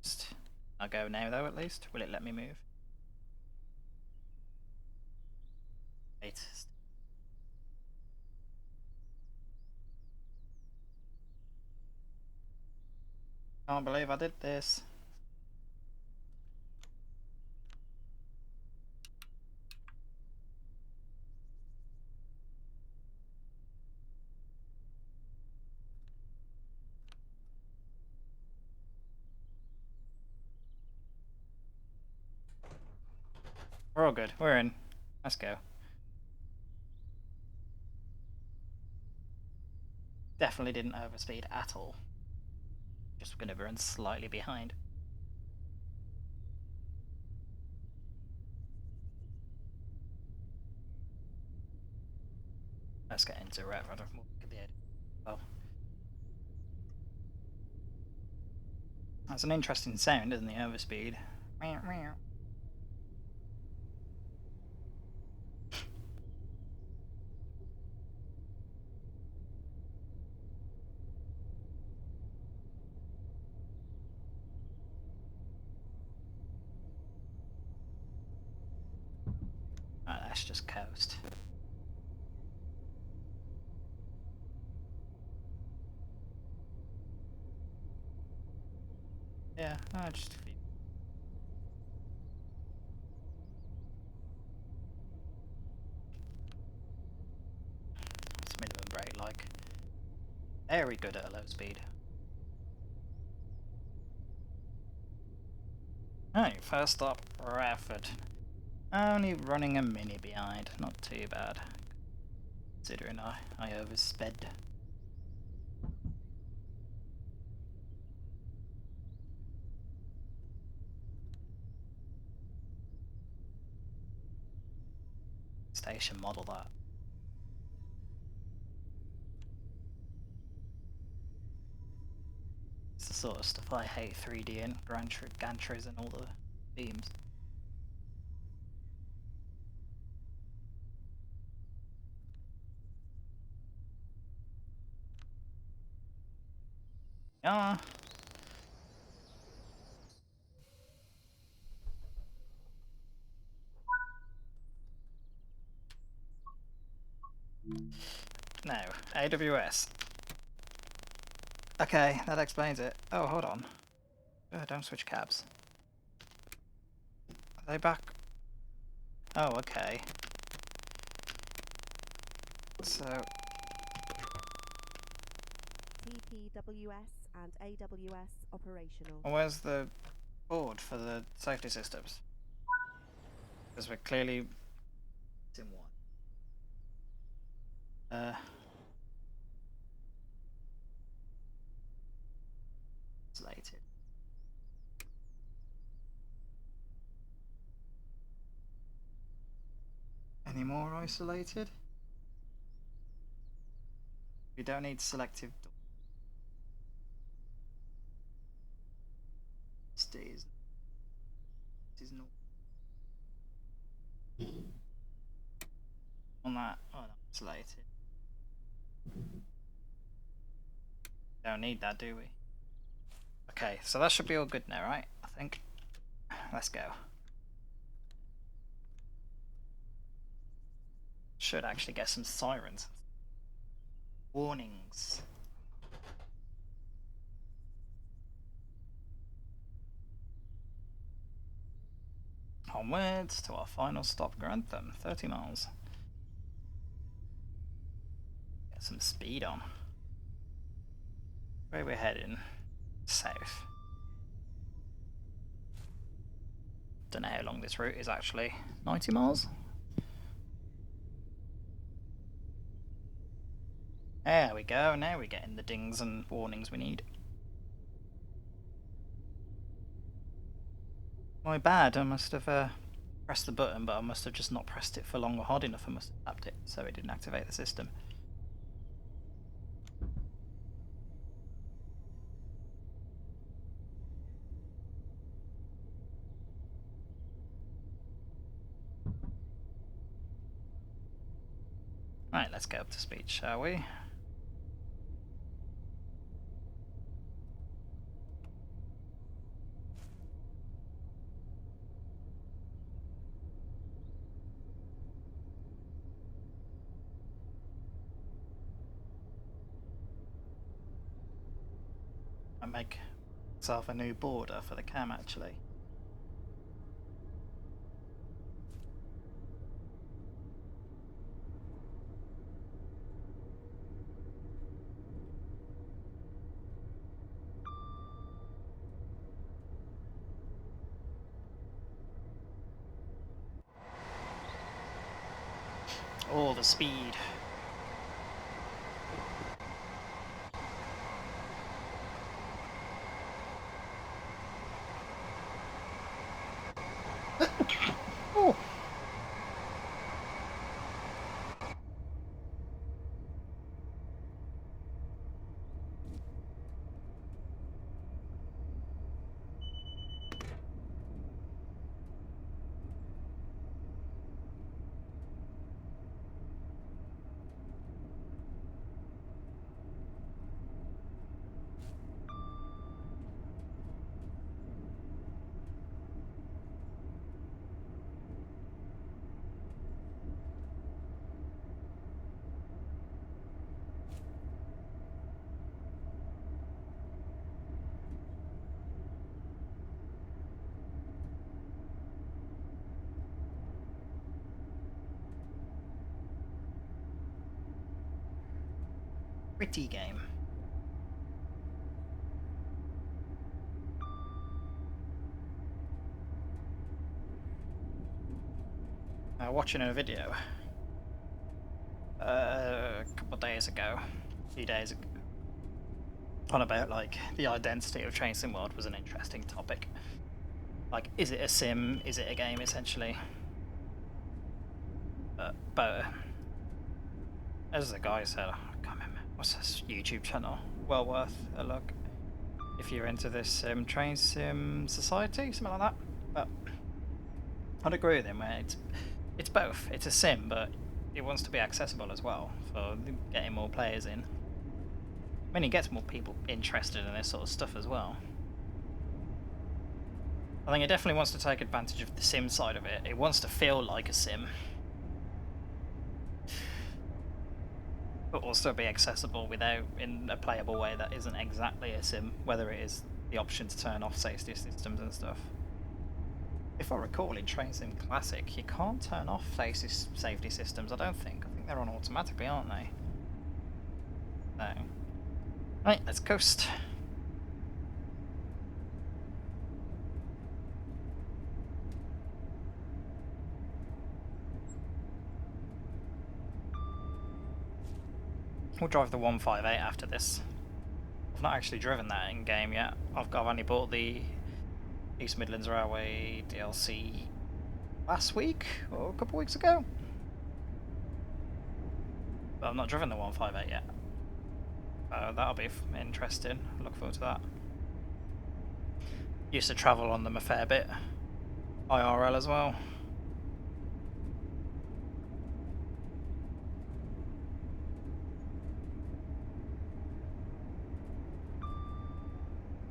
Just I'll go now though at least. Will it let me move? Wait. Can't believe I did this. We're all good. We're in. Let's go. Definitely didn't overspeed at all. Just gonna run slightly behind. Let's get into rev. I don't look at the edge. Well, that's an interesting sound, isn't it? Overspeed. Meow, meow. Right, let's just coast. Yeah, just it's minimum brake like. Very good at a low speed. Right, first stop, Bradford. Only running a mini behind, not too bad. Considering I oversped. Station model that. It's the sort of stuff I hate 3D in, gantries and all the beams. Yeah. No, AWS. Okay, that explains it. Oh, hold on. Don't switch cabs. Are they back? Oh, okay. So, TPWS and AWS operational. where's the board for the safety systems? Because we're clearly in one. Isolated. Any more isolated? We don't need selective stays. This is not on that. Oh, no, isolated. Don't need that, do we? Okay, so that should be all good now, right? I think. Let's go. Should actually get some sirens. Warnings. Onwards to our final stop, Grantham, 30 miles. Get some speed on. Where we're heading? South. Don't know how long this route is actually. 90 miles? There we go, now we're getting the dings and warnings we need. My bad, I must have pressed the button, but I must have just not pressed it for long or hard enough. I must have tapped it, so it didn't activate the system. Right, let's get up to speed, shall we? I make myself a new border for the cam actually. All the speed. Oh. Pretty game. Watching a video a couple of days ago, a few days ago, on about like the identity of Train Sim World was an interesting topic. Like, is it a sim? Is it a game? Essentially, but as the guy said, I can't remember what's this YouTube channel. Well worth a look if you're into this Train Sim Society, something like that. But I'd agree with him where it's both. It's a sim, but it wants to be accessible as well for getting more players in. I mean, it gets more people interested in this sort of stuff as well. I think it definitely wants to take advantage of the sim side of it. It wants to feel like a sim, but also be accessible without in a playable way that isn't exactly a sim, whether it is the option to turn off safety systems and stuff. If I recall, in Train Sim Classic, you can't turn off safety systems, I don't think. I think they're on automatically, aren't they? No. Right, let's coast. We'll drive the 158 after this. I've not actually driven that in game yet. I've only bought the East Midlands Railway DLC last week or a couple of weeks ago, but I've not driven the 158 yet. That'll be interesting. Look forward to that. Used to travel on them a fair bit, IRL as well.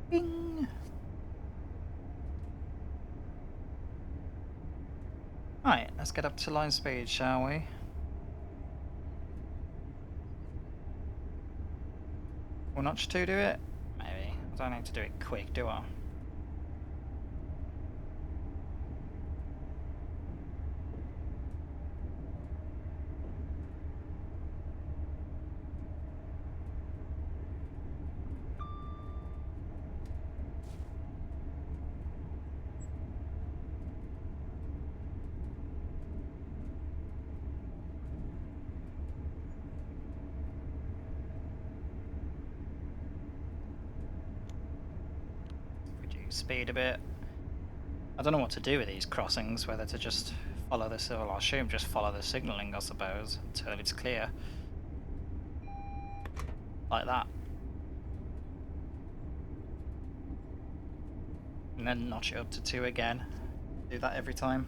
Bing. Right, let's get up to line speed, shall we? Will Notch 2 do it? Maybe. I don't need to do it quick, do I? Reduce speed a bit. I don't know what to do with these crossings, whether to just follow this, well, I assume just follow the signalling, I suppose, until it's clear. Like that. And then notch it up to 2 again. Do that every time.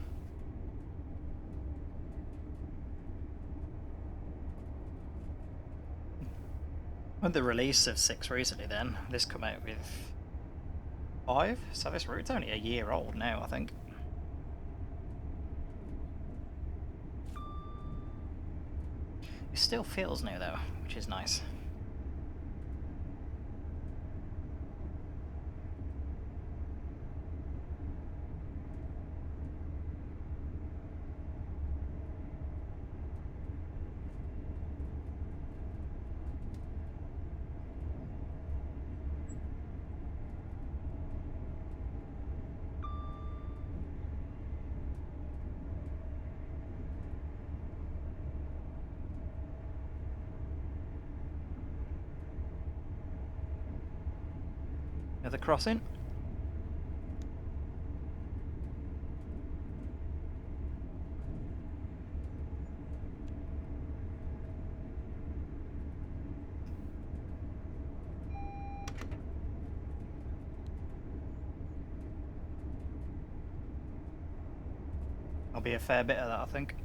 With the release of 6 recently then, this come out with 5, so this route's only a year old now, I think. It still feels new though, which is nice. Another crossing. There'll be a fair bit of that, I think.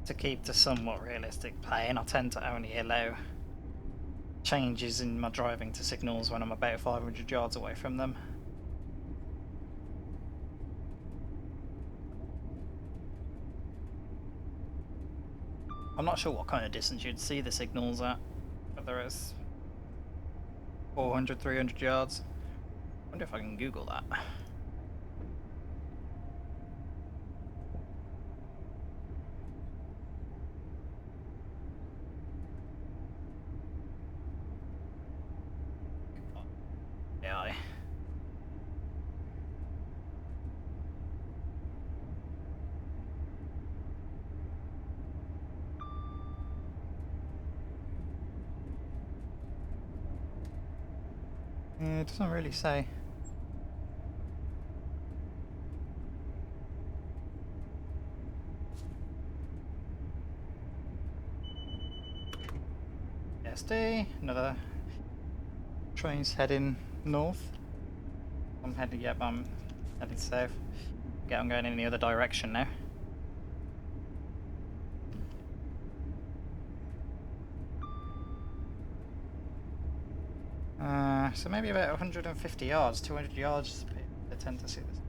To keep the somewhat realistic plane, I tend to only allow changes in my driving to signals when I'm about 500 yards away from them. I'm not sure what kind of distance you'd see the signals at, whether it's 400, 300 yards. I wonder if I can Google that. AI. Yeah, it doesn't really say. SD, another train's heading north. I'm heading south. Yeah, I'm going in the other direction now. So maybe about 150 yards, 200 yards, I tend to see this.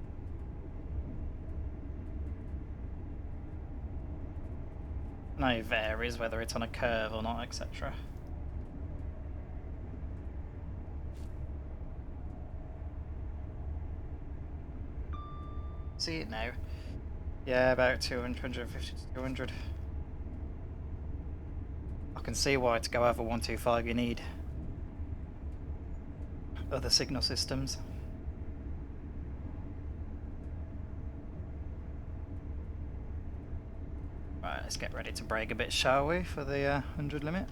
Now it varies whether it's on a curve or not, etc. See it now. Yeah, about 200, 150 to 200. I can see why to go over 125 you need other signal systems. Right, let's get ready to brake a bit, shall we, for the 100 limit?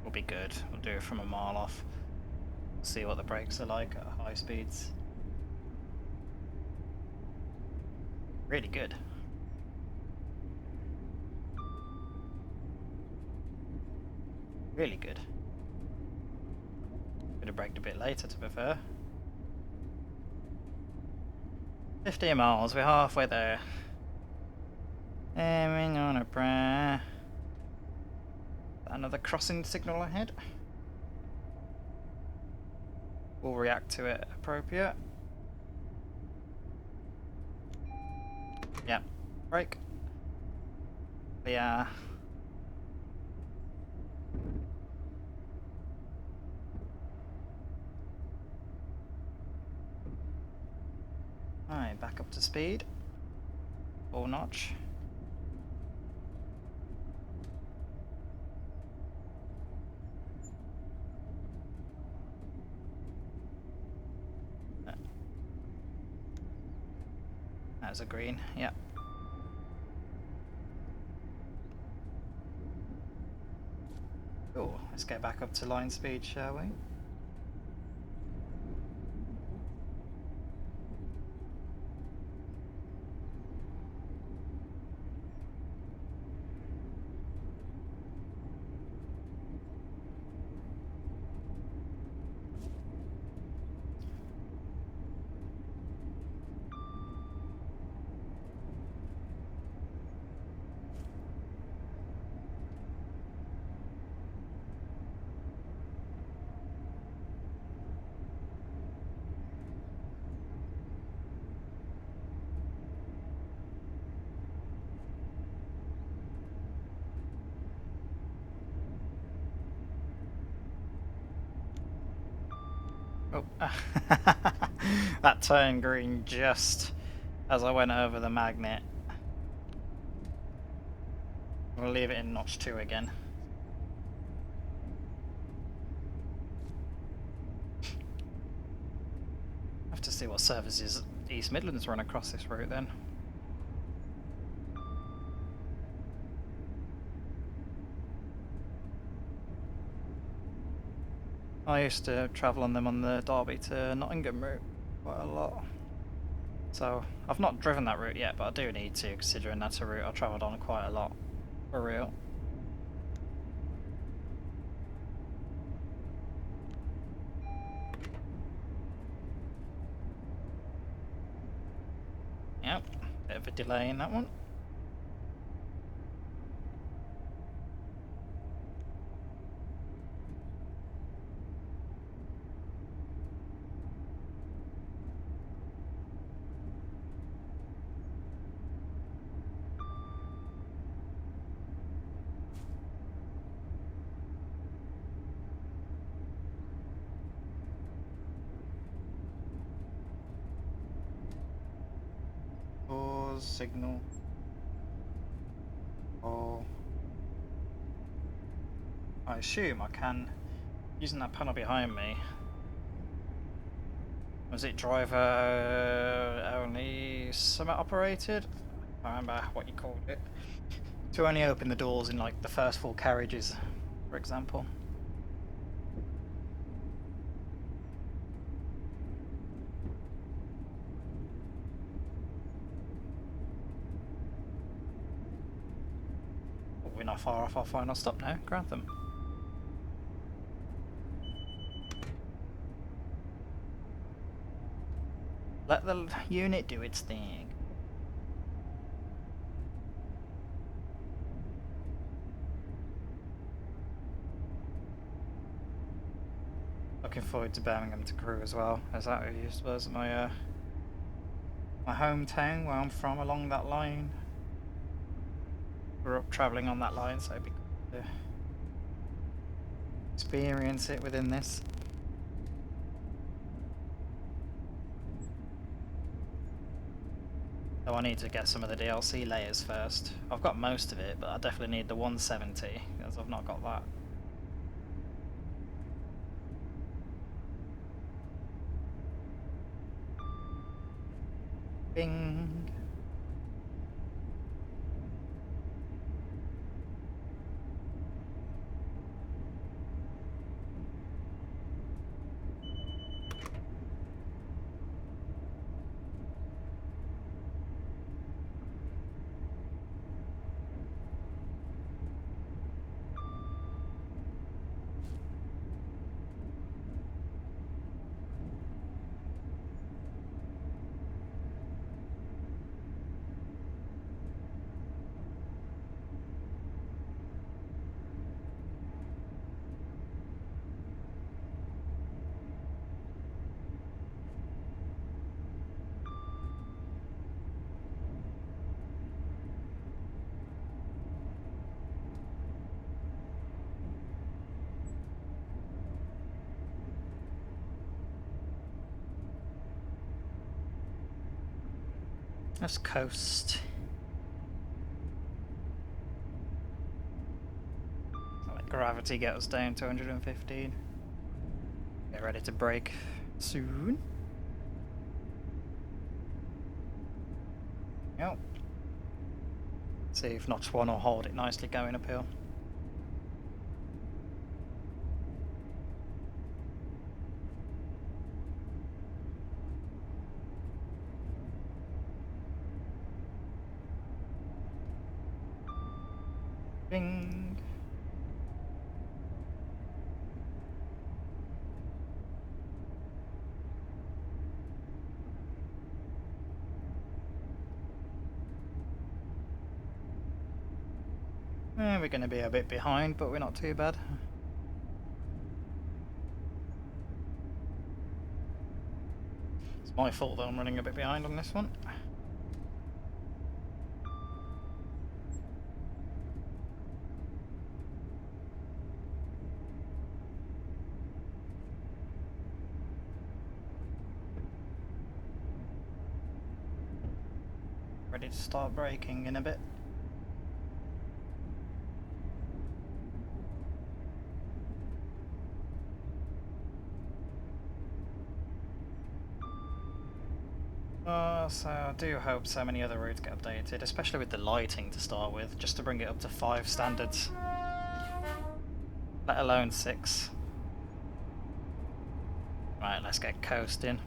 We'll be good. We'll do it from a mile off. See what the brakes are like at high speeds. Really good. Really good. Could have braked a bit later, to be fair. 15 miles, we're halfway there. Aiming on a prayer. Another crossing signal ahead. We'll react to it appropriate. Yep. Brake. Yeah. Alright, back up to speed. Full notch. That's a green, yep. Cool, let's get back up to line speed, shall we? Oh, that turned green just as I went over the magnet. We'll leave it in notch 2 again. Have to see what services East Midlands run across this route then. I used to travel on them on the Derby to Nottingham route quite a lot. So I've not driven that route yet, but I do need to, considering that's a route I travelled on quite a lot, for real. Yep, bit of a delay in that one. Pause, signal. Oh. I assume I can, using that panel behind me. Was it driver only summit operated? I remember what you called it. To only open the doors in like the first 4 carriages, for example. We're not far off our final stop now, Grantham. Let the unit do its thing. Looking forward to Birmingham to Crewe as well, as that was my my hometown where I'm from along that line. Grew up travelling on that line, so it'd be cool to experience it within this. So I need to get some of the DLC layers first. I've got most of it, but I definitely need the 170, because I've not got that. Bing! Let's coast. Let gravity get us down to 115. Get ready to brake soon. Yep. See if Notch 1 will hold it nicely going uphill. Bing! We're going to be a bit behind, but we're not too bad. It's my fault that I'm running a bit behind on this one. Ready to start braking in a bit. So I do hope so many other routes get updated, especially with the lighting to start with, just to bring it up to 5 standards. Let alone 6. Right, let's get coasting.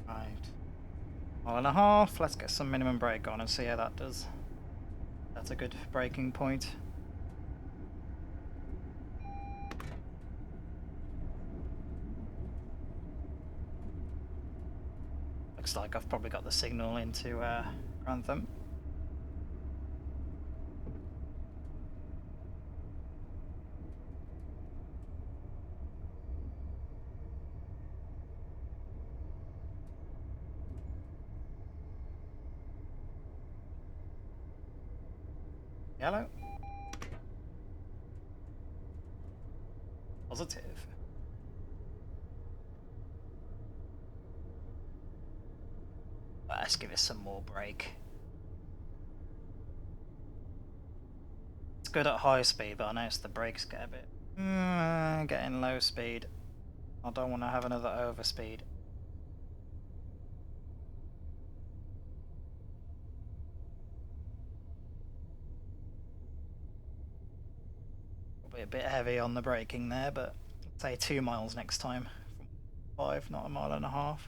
Right. 1.5, let's get some minimum brake on and see how that does. That's a good braking point. Looks like I've probably got the signal into Grantham. Yellow. Positive. Let's give it some more brake. It's good at high speed, but I noticed the brakes get a bit... getting low speed. I don't want to have another overspeed. Probably a bit heavy on the braking there, but I'd say 2 miles next time. From 5, not 1.5 miles.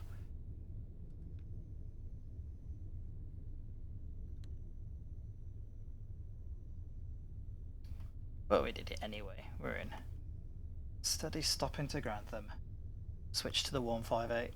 But we did it anyway. We're in. Steady stop into Grantham. Switch to the 158.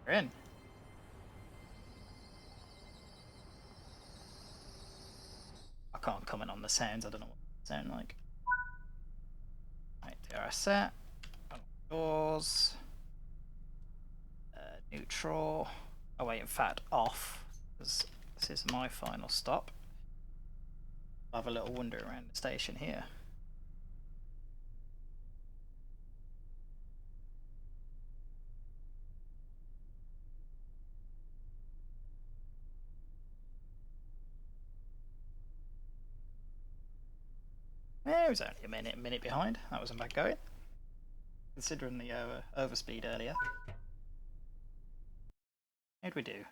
We're in. I can't comment on the sounds, I don't know what they sound like. Right, DRS set. Doors. Neutral. Oh wait, in fact, off. Because this is my final stop. I'll have a little wander around the station here. It was only a minute behind. That wasn't bad going. Considering the overspeed earlier. How'd we do?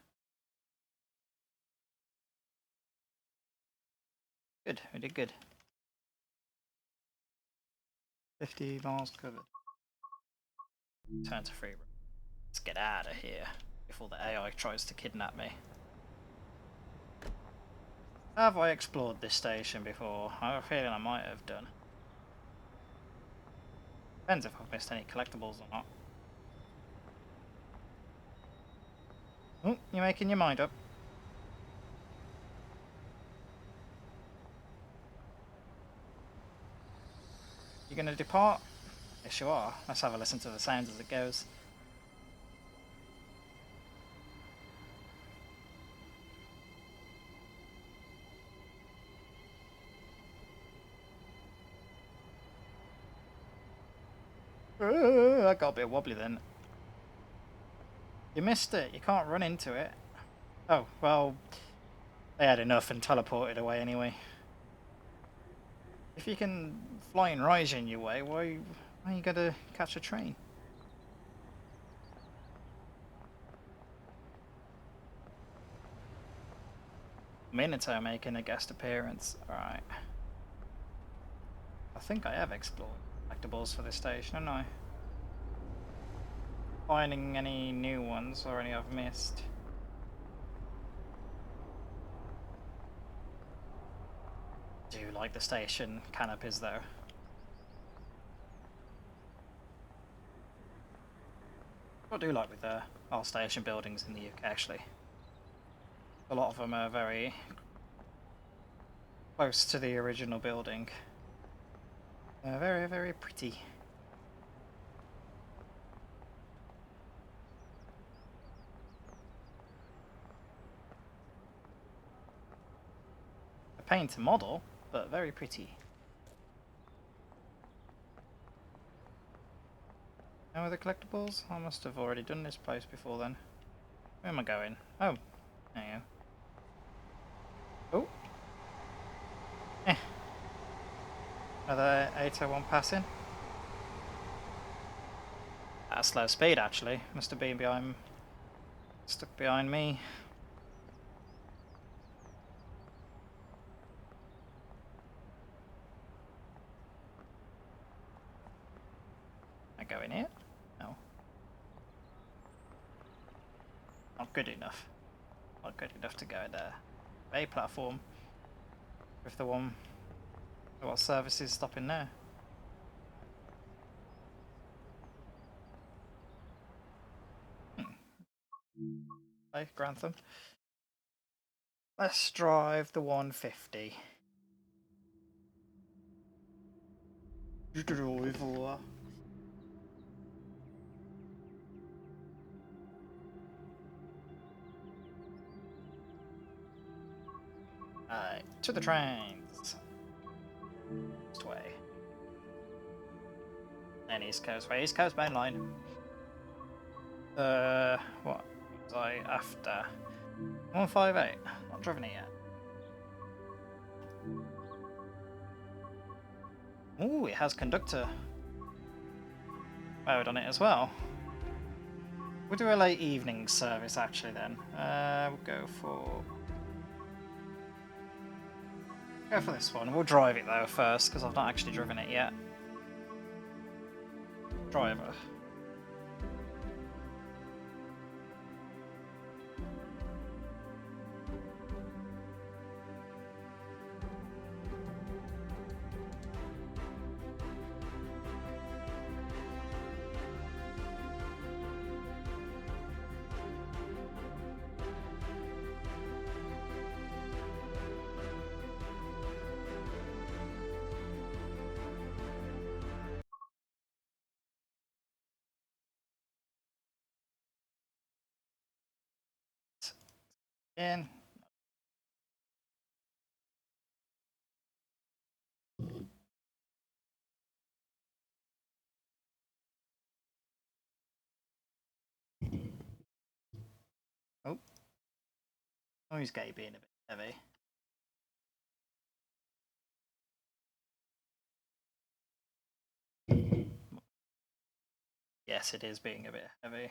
Good, we did good. 50 miles covered. Turn to free roam. Let's get out of here before the AI tries to kidnap me. Have I explored this station before? I have a feeling I might have done. Depends if I've missed any collectibles or not. Oh, you're making your mind up. You gonna depart? Yes you are. Let's have a listen to the sounds as it goes. That got a bit wobbly then. You missed it. You can't run into it. Oh, well, they had enough and teleported away anyway. If you can fly and rise in your way, why you gotta catch a train? Minotaur making a guest appearance. Alright. I think I have explored collectibles for this station, haven't I? Finding any new ones or any I've missed. I do like the station canopies though. What I do like with our station buildings in the UK actually. A lot of them are very close to the original building. They're very, very pretty. A pain to model, but very pretty. No other collectibles? I must have already done this place before then. Where am I going? Oh, there you go. Oh. Another 801 passing. At a slow speed actually. Must have been stuck behind me. I go in here? No. Not good enough. Not good enough to go in there. A platform. With the one. What services stopping there? Hey, Grantham. Let's drive the 150. Drive. Alright, to the trains. East way. And East Coast way. East Coast main line. What was I after? 158. Not driven it yet. Ooh, it has conductor mode on it as well. We'll do a late evening service actually then. We'll go Go for this one. We'll drive it though first, because I've not actually driven it yet. Driver. In. Oh. Noise gate being a bit heavy. Yes, it is being a bit heavy.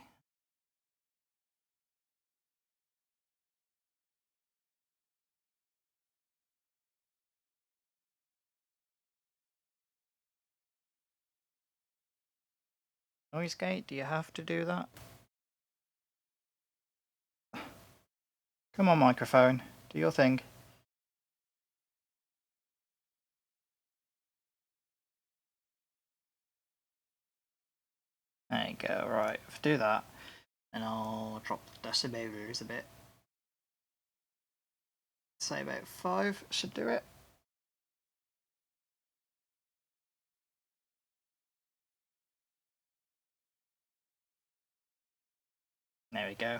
Noise gate, do you have to do that? Come on, microphone. Do your thing. There you go, right. If I do that, and I'll drop the decibels a bit. Say about 5 should do it. There we go.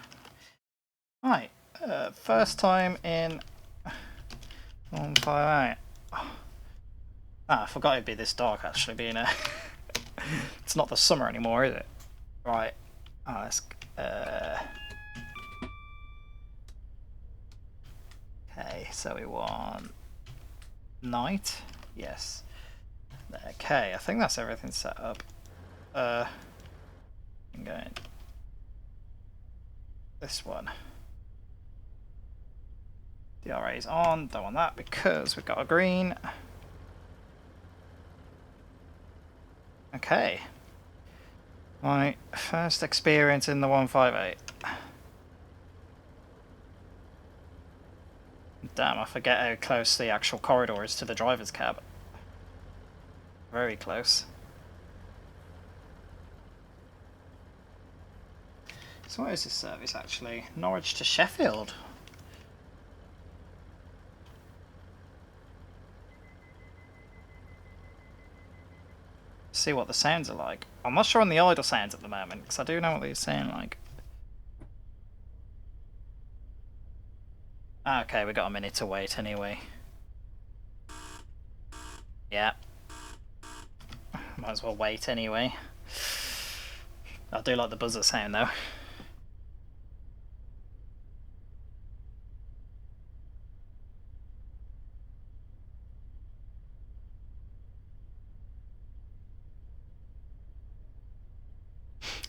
Right, first time in 158. I forgot it'd be this dark actually, being a... It's not the summer anymore, is it? Right, let's... Okay, so we want... night? Yes. Okay, I think that's everything set up. I'm going... this one. The RA is on, don't want that because we've got a green. Okay. My first experience in the 158. Damn, I forget how close the actual corridor is to the driver's cab. Very close. So what is this service actually? Norwich to Sheffield. See what the sounds are like. I'm not sure on the idle sounds at the moment, because I do know what these sound like. Okay, we got a minute to wait anyway. Yeah. Might as well wait anyway. I do like the buzzer sound though.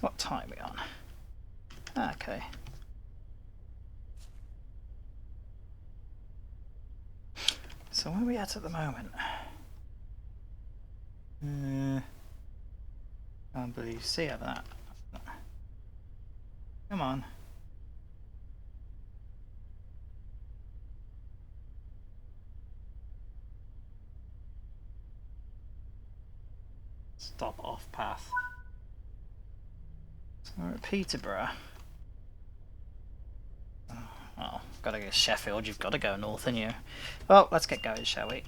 What time are we on? Okay. So where are we at the moment? Can't believe you see that. Come on. Stop off path. So we're at Peterborough. Oh, gotta go to Sheffield, you've got to go north, and you. Well, let's get going, shall we?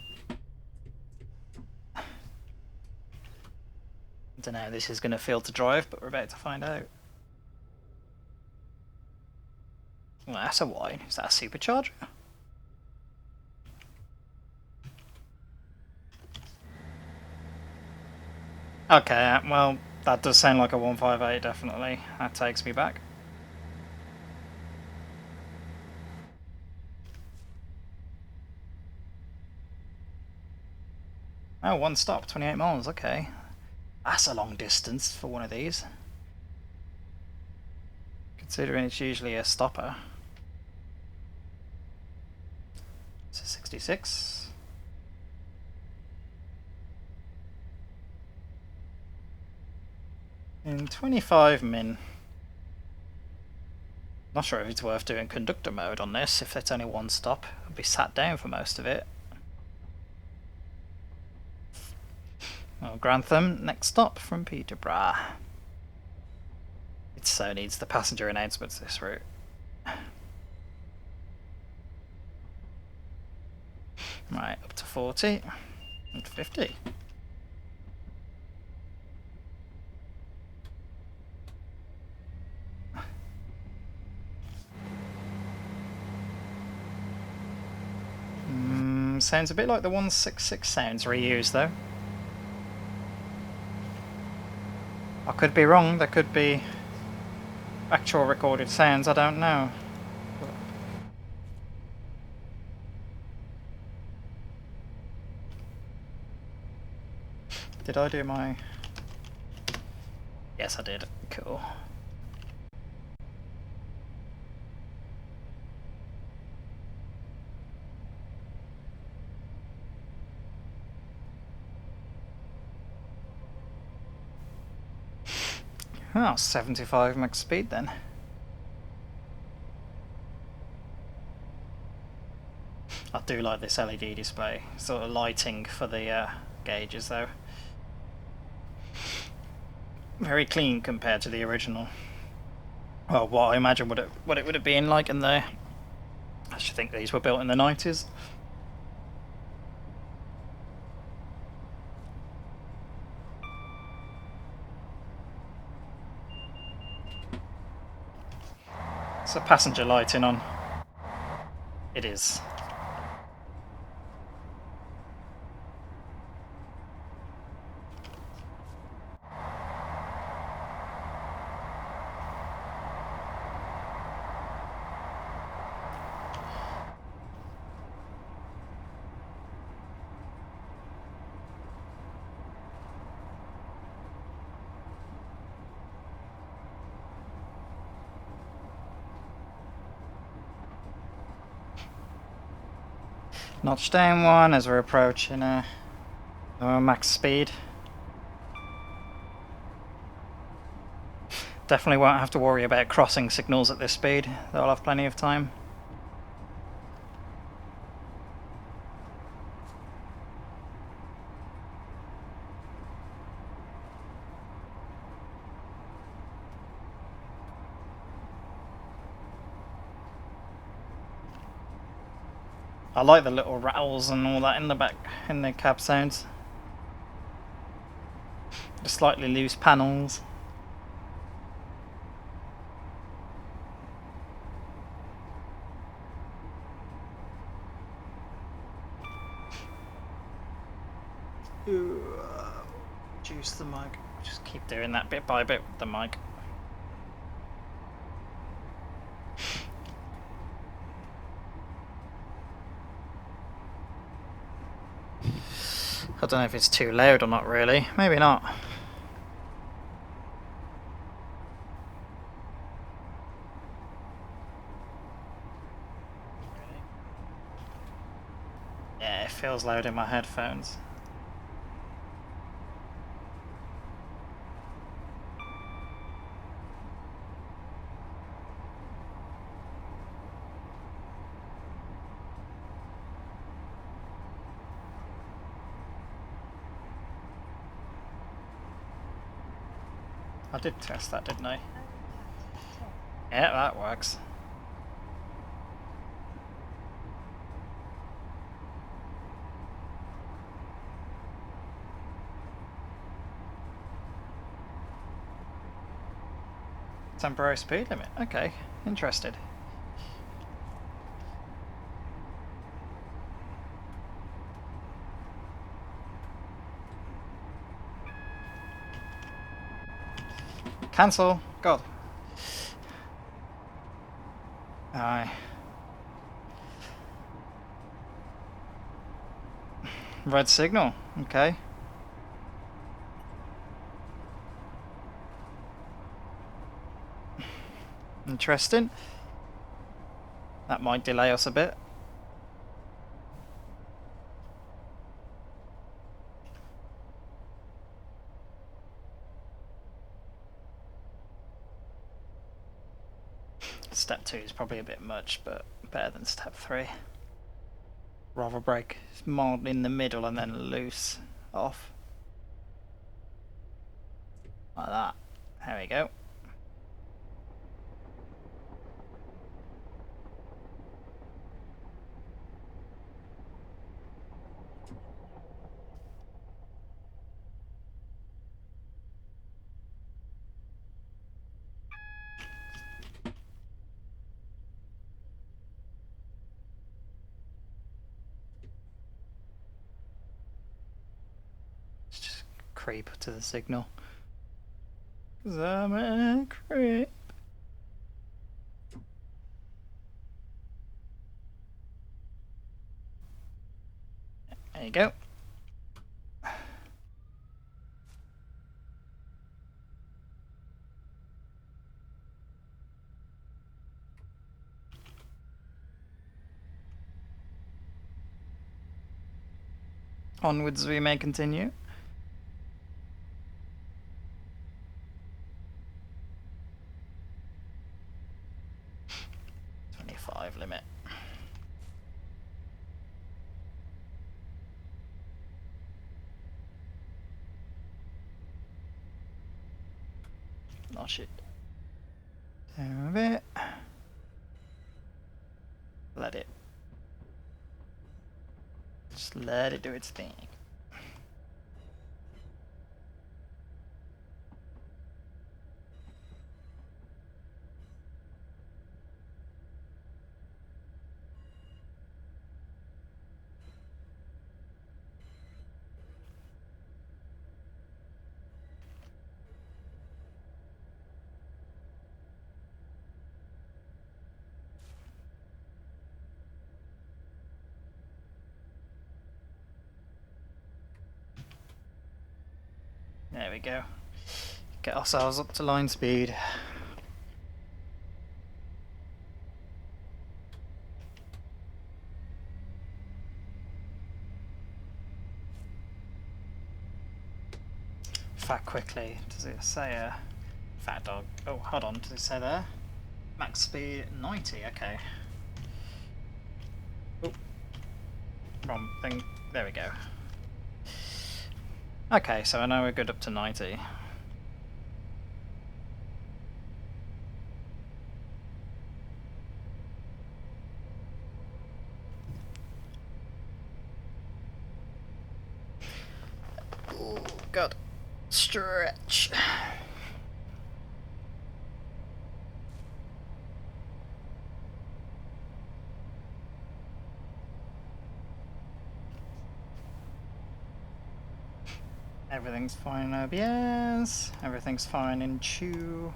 I don't know how this is going to feel to drive, but we're about to find out. Well, that's a Y. Is that a supercharger? Okay, well, that does sound like a 158, definitely. That takes me back. Oh, one stop, 28 miles, okay. That's a long distance for one of these. Considering it's usually a stopper. So 66. In 25 min. Not sure if it's worth doing conductor mode on this, if it's only one stop. I'll be sat down for most of it. Well, Grantham, next stop from Peterborough. It so needs the passenger announcements, this route. Right, up to 40 and 50. Sounds a bit like the 166 sounds reused though. I could be wrong, there could be actual recorded sounds, I don't know. Did I do my... Yes, I did. Cool. Oh, 75 max speed then. I do like this LED display, sort of lighting for the gauges though. Very clean compared to the original. Well, what I imagine what it would have been like in the... I should think these were built in the 90s. It's a passenger lighting on. It is. Notch down one as we're approaching max speed. Definitely won't have to worry about crossing signals at this speed. They'll have plenty of time. I like the little rattles and all that in the back, in the cab sounds. The slightly loose panels. Reduce the mic. Just keep doing that bit by bit with the mic. I don't know if it's too loud or not really. Maybe not. Yeah, it feels loud in my headphones. I did test that, didn't I? Yeah, that works. Temporary speed limit. Okay, interested. Cancel. God. Aye. Red signal. Okay. Interesting. That might delay us a bit. Step 2 is probably a bit much, but better than step 3. Rather break mild in the middle and then loose off. Like that. There we go. Let's just creep to the signal. 'Cause I'm a creep. There you go. Onwards we may continue. Limit. Oh shit. Down a bit. Let it. Just let it do its thing. There we go. Get ourselves up to line speed. Fat quickly. Does it say fat dog? Oh, hold on. Does it say there? Max speed 90. Okay. Oh, wrong thing. There we go. Okay, so I know we're good up to 90. Oh, God. Stretch. Everything's fine in OBS. Everything's fine in Chew.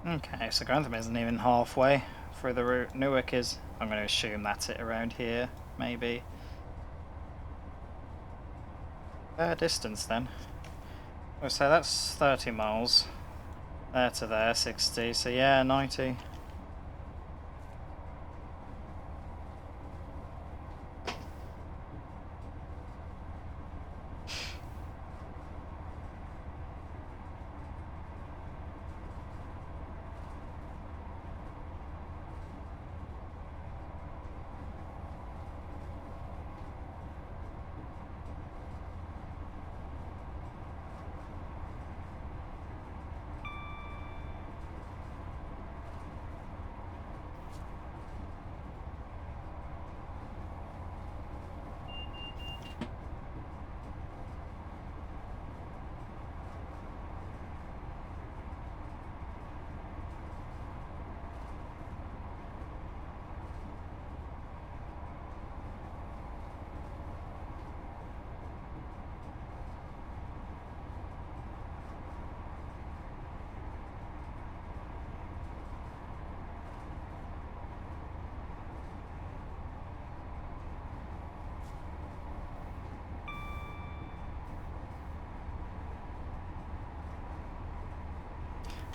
Okay, so Grantham isn't even halfway through the route. Newark is. I'm going to assume that's it around here, maybe. Distance then. Oh, so that's 30 miles. There to there, 60. So yeah, 90.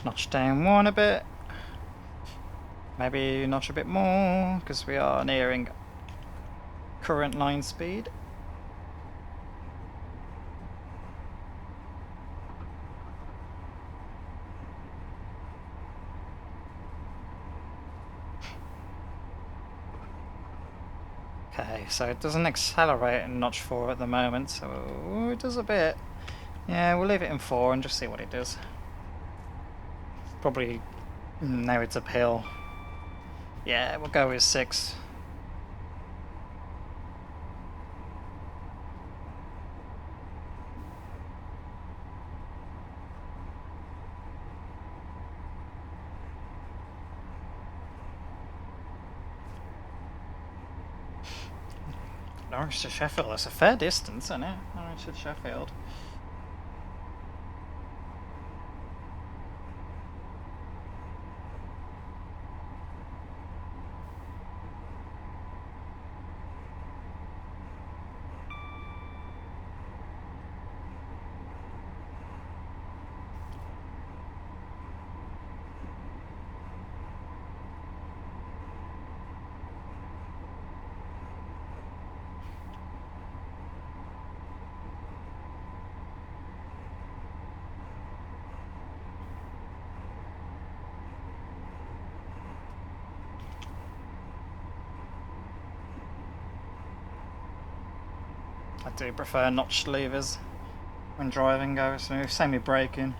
Notch down one a bit. Maybe notch a bit more, because we are nearing current line speed. Okay, so it doesn't accelerate in notch 4 at the moment, so it does a bit. Yeah, we'll leave it in 4 and just see what it does. Probably now it's uphill. Yeah, we'll go with 6. Norwich to Sheffield, that's a fair distance, isn't it? Norwich to Sheffield. I do prefer notched levers when driving goes smooth, same with braking.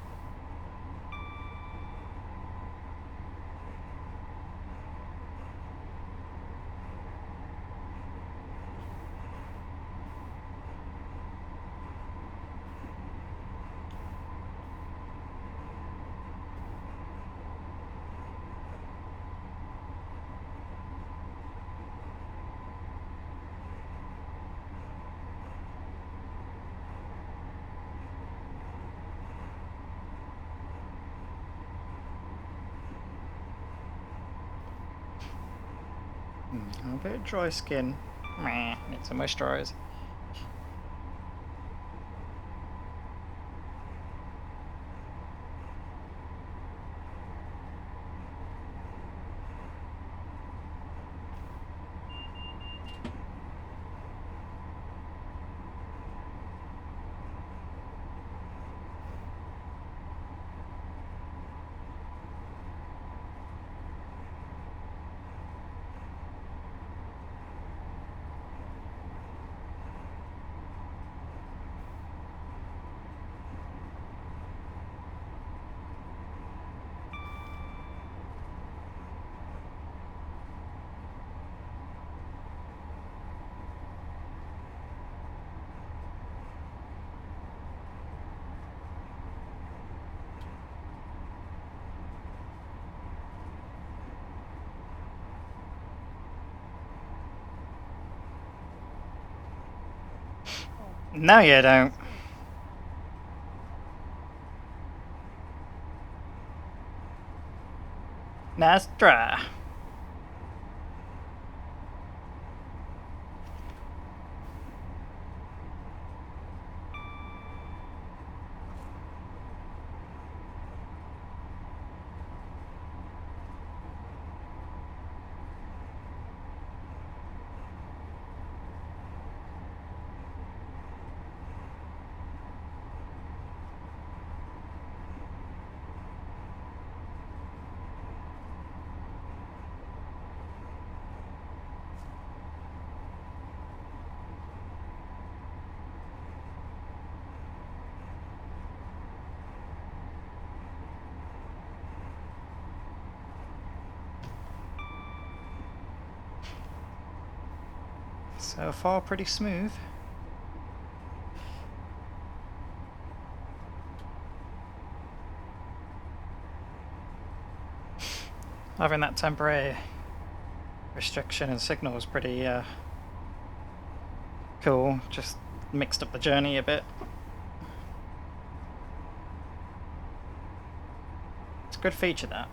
A bit of dry skin. Meh, need to moisturise. No, you don't. Nice try. So far, pretty smooth. Having that temporary restriction and signal was pretty cool. Just mixed up the journey a bit. It's a good feature, that.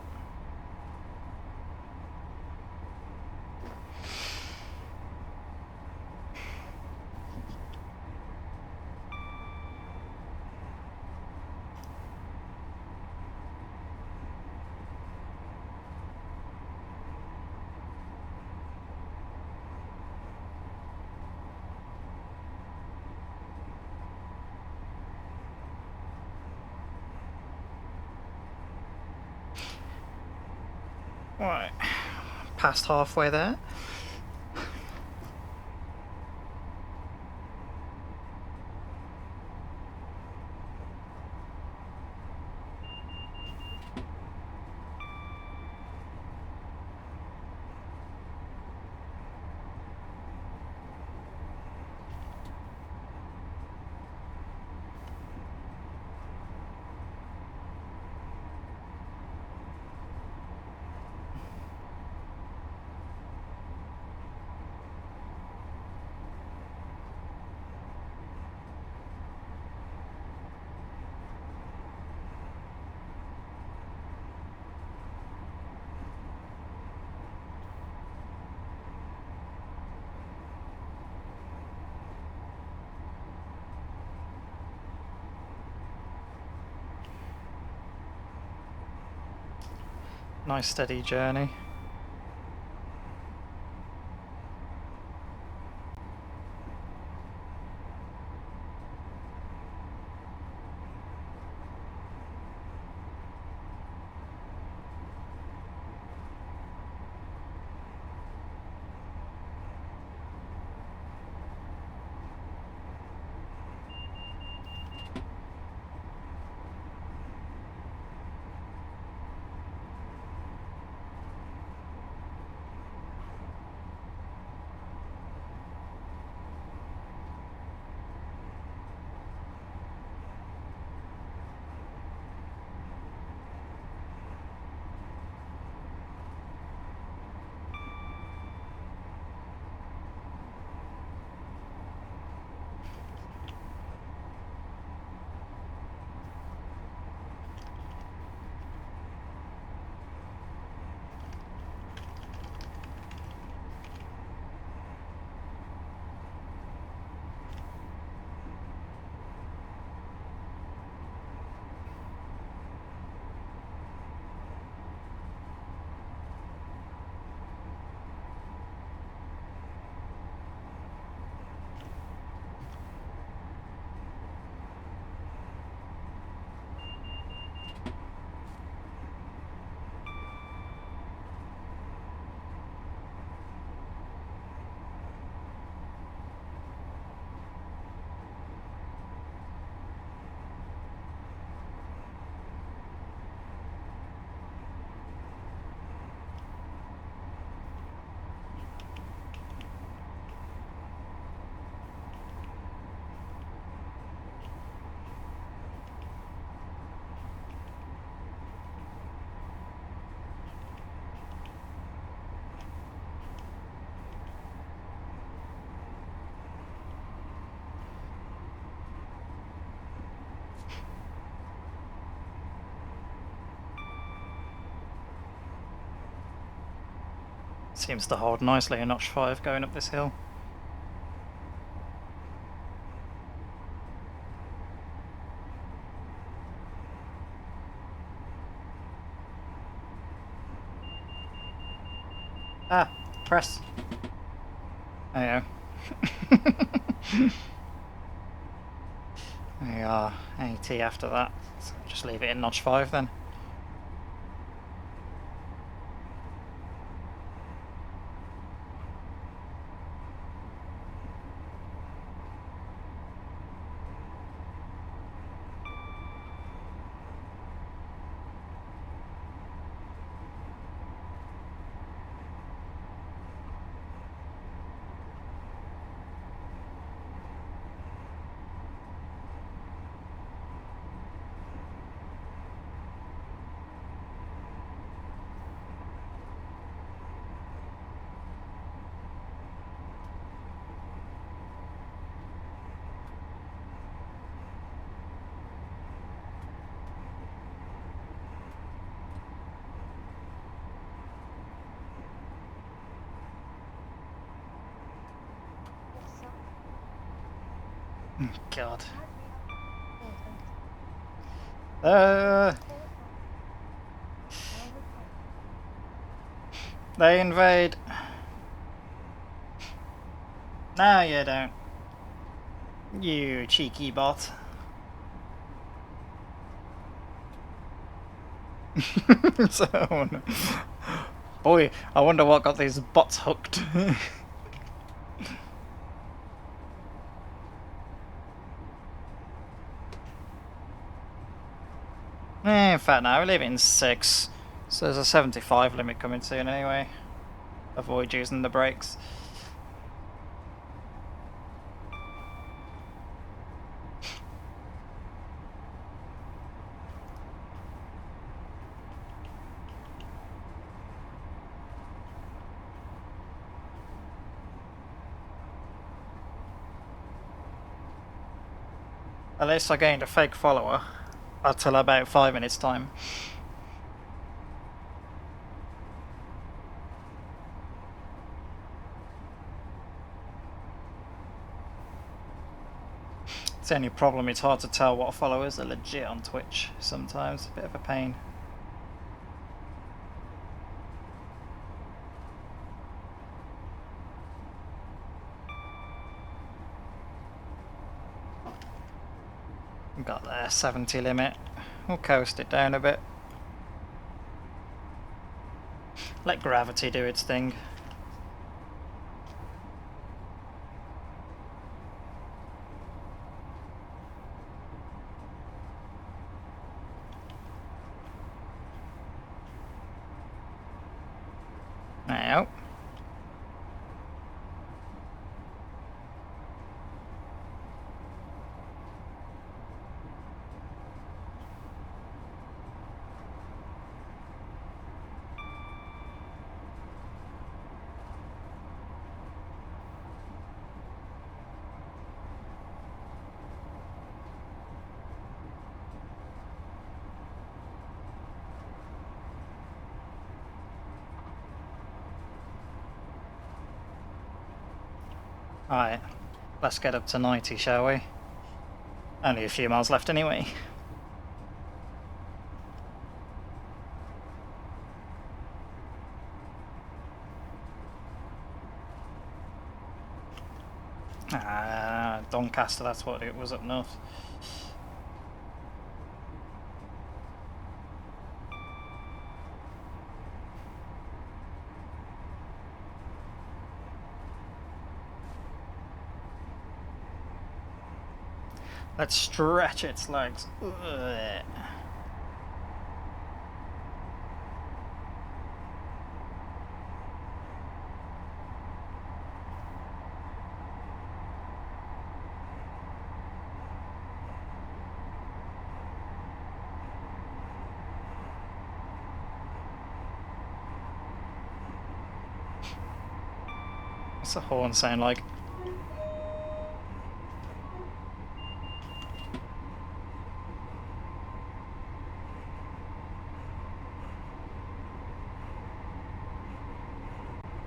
Right, past halfway there. Nice steady journey. Seems to hold nicely in notch 5 going up this hill. Ah, press. There you go. There you are, AT after that. So just leave it in notch 5 then. God. They invade. No, you don't. You cheeky bot. So, boy, I wonder what got these bots hooked. In fact, now we're leaving 6, so there's a 75 limit coming soon anyway. Avoid using the brakes. At least I gained a fake follower until about 5 minutes time. It's the only problem, it's hard to tell what followers are legit on Twitch sometimes. A bit of a pain. Got there, 70 limit. We'll coast it down a bit. Let gravity do its thing. Now. Alright, let's get up to 90, shall we? Only a few miles left anyway. Doncaster, that's what it was up north. Let's stretch its legs. Ugh. What's the horn sound like?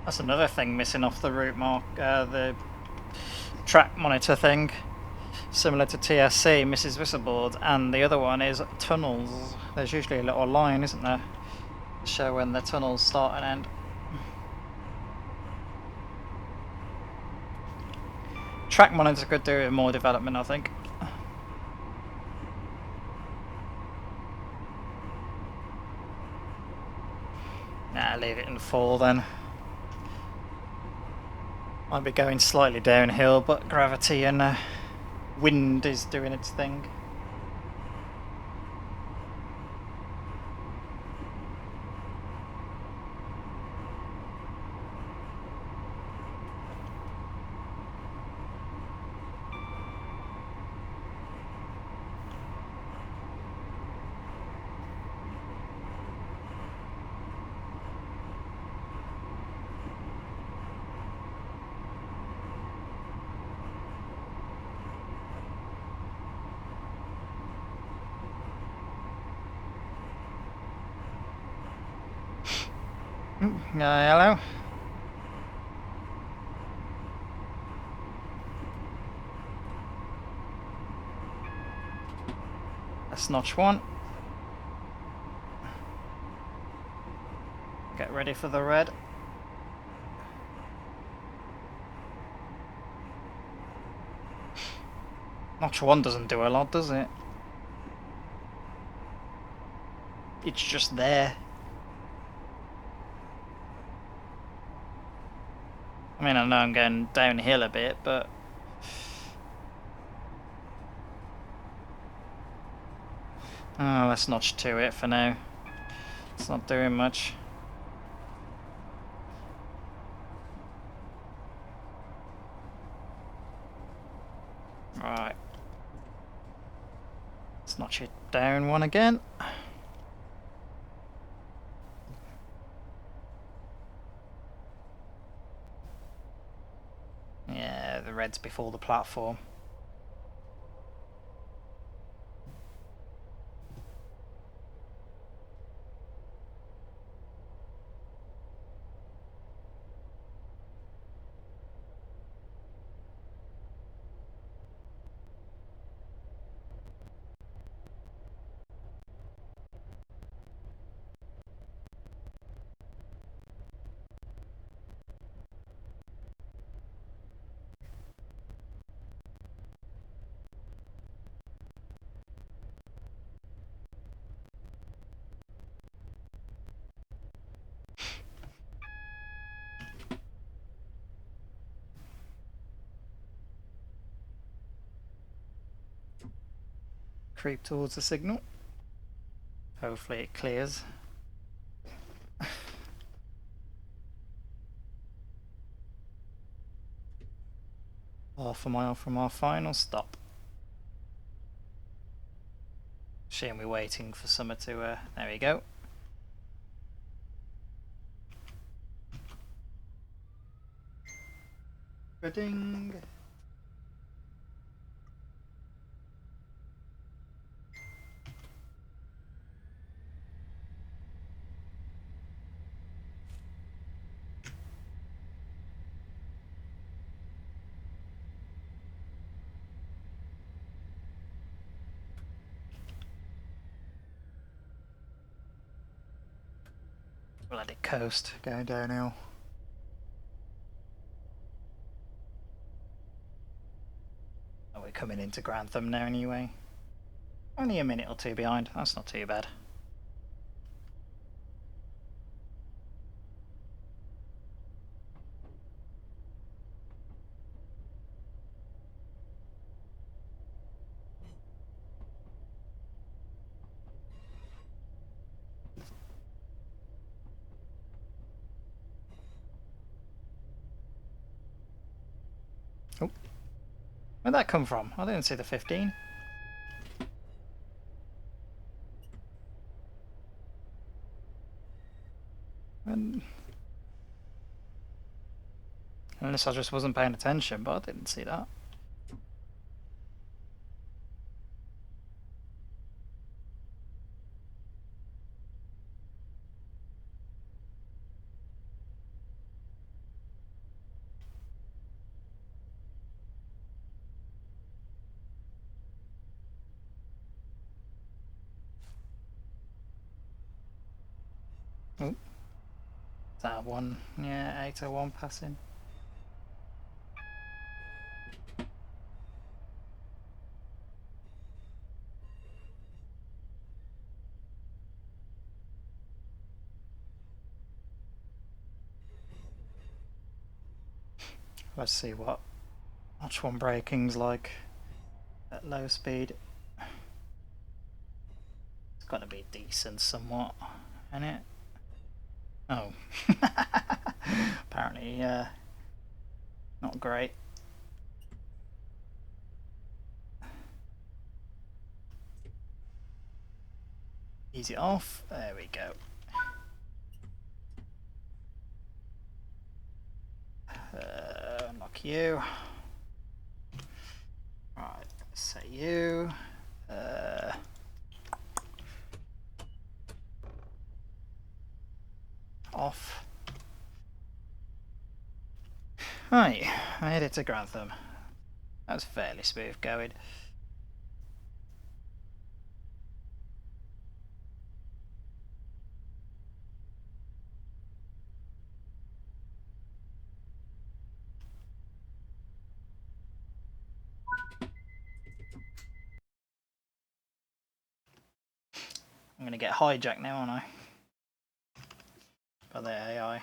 That's another thing missing off the route mark, the track monitor thing. Similar to TSC, misses visiboard, and the other one is tunnels. There's usually a little line, isn't there, to show when the tunnels start and end. Track monitor could do with more development, I think. Nah, leave it in full then. Might be going slightly downhill, but gravity and wind is doing its thing. Hello? That's notch one. Get ready for the red. Notch one doesn't do a lot, does it? It's just there. I mean, I know I'm going downhill a bit, but... Oh, let's notch to it for now. It's not doing much. Right. Let's notch it down one again. Yeah, the red's before the platform. Creep towards the signal. Hopefully it clears. Half a mile from our final stop. Shame we're waiting for summer to, there we go. Ding. We'll let it coast, going downhill. Oh, we're coming into Grantham now anyway. Only a minute or two behind, that's not too bad. Oh, where'd that come from? I didn't see the 15. Unless I just wasn't paying attention, but I didn't see that. Oh, is that one? Yeah, 801 passing. Let's see what Notch 1 braking's like at low speed. It's got to be decent somewhat, isn't it? Oh. Apparently, not great. Ease it off. There we go. Unlock you. Right, set you. Off. Right, I made it to Grantham. That was fairly smooth going. I'm gonna get hijacked now, aren't I? By the AI.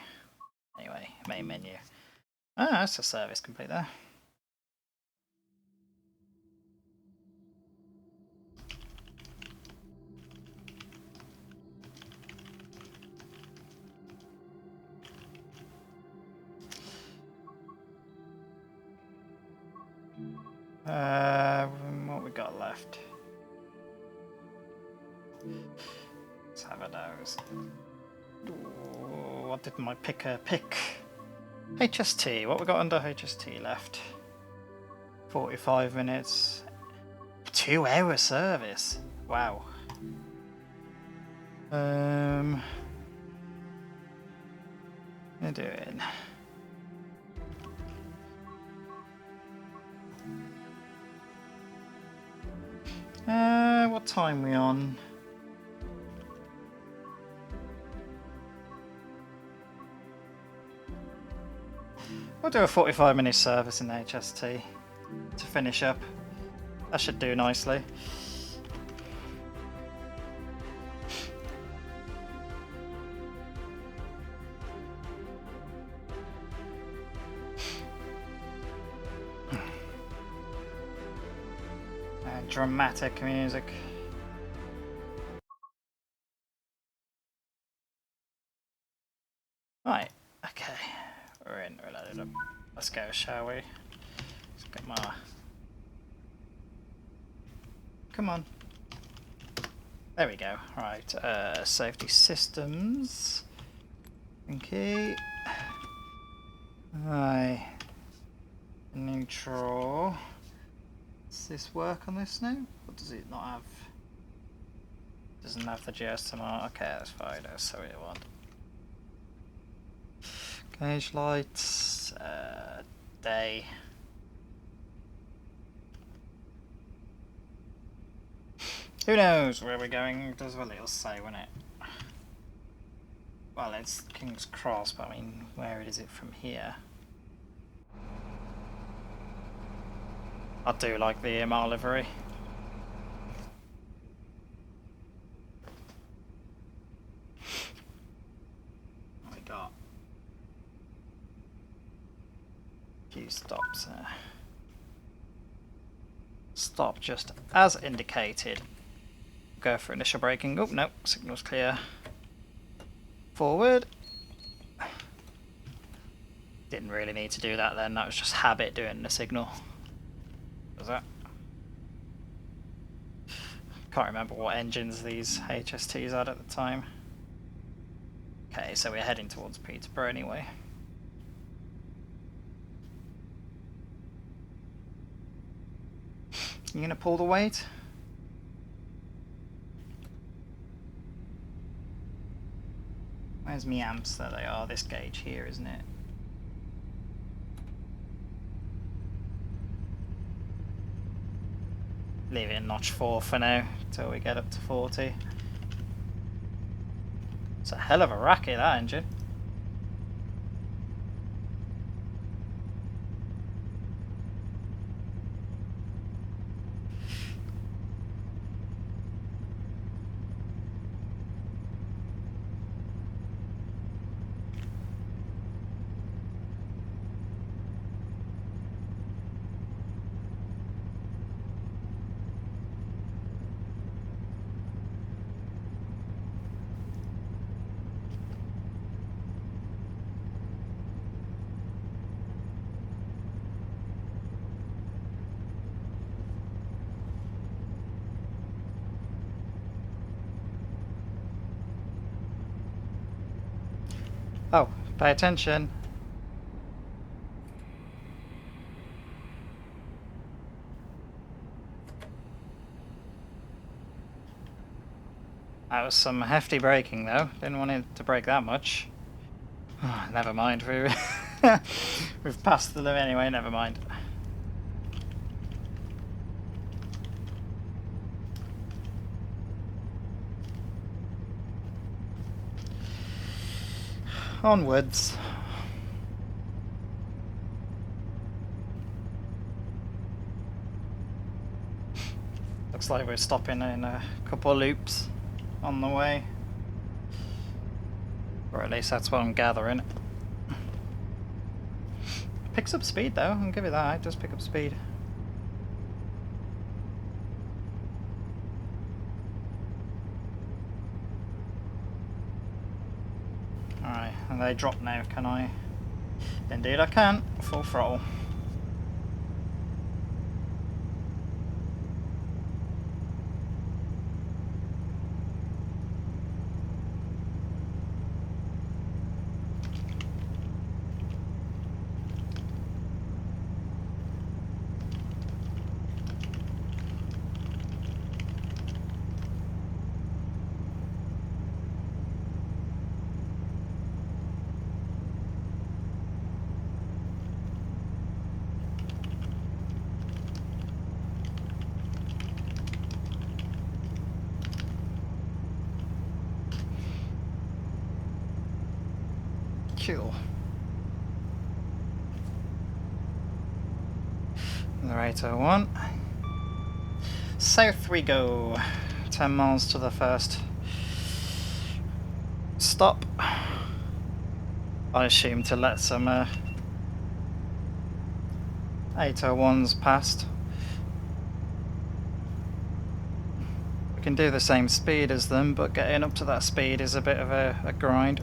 Anyway, main menu. Ah, that's a service complete there. What we got left? Let's have a nose. Ooh, what did my picker pick? HST. What we got under HST left? 45 minutes. 2-hour service. Wow. We're doing. What time are we on? We'll do a 45-minute service in the HST to finish up. That should do nicely. Dramatic music. Right, okay. We're in, we're loaded up. Let's go, shall we? Let's get my... Come on. There we go. Right, safety systems. Okay. Right. Neutral. Does this work on this now? Or does it not have... Doesn't have the GSMR. Okay, that's fine. That's what we want. Gauge lights. Day. Who knows where we're going? Does what it'll say, won't it? Well, it's King's Cross, but I mean, where is it from here? I do like the EMR livery. What we got? A few stops there. Stop just as indicated. Go for initial braking. Oh, no, signal's clear. Forward. Didn't really need to do that then, that was just habit doing the signal. Was that? Can't remember what engines these HSTs had at the time. Okay, so we're heading towards Peterborough anyway. You gonna pull the weight? Where's me amps? There they are, this gauge here, isn't it? Leave it in notch 4 for now, until we get up to 40. It's a hell of a racket, that engine. Oh, pay attention. That was some hefty braking though. Didn't want it to brake that much. Oh, never mind. We've passed the limit anyway, never mind. Onwards. Looks like we're stopping in a couple of loops on the way. Or at least that's what I'm gathering. Picks up speed though, I'll give it that, it does pick up speed. Alright, and they drop now, can I? Indeed I can, full throttle. Cool. The 801. South we go. 10 miles to the first stop. I assume to let some 801s past. We can do the same speed as them, but getting up to that speed is a bit of a grind.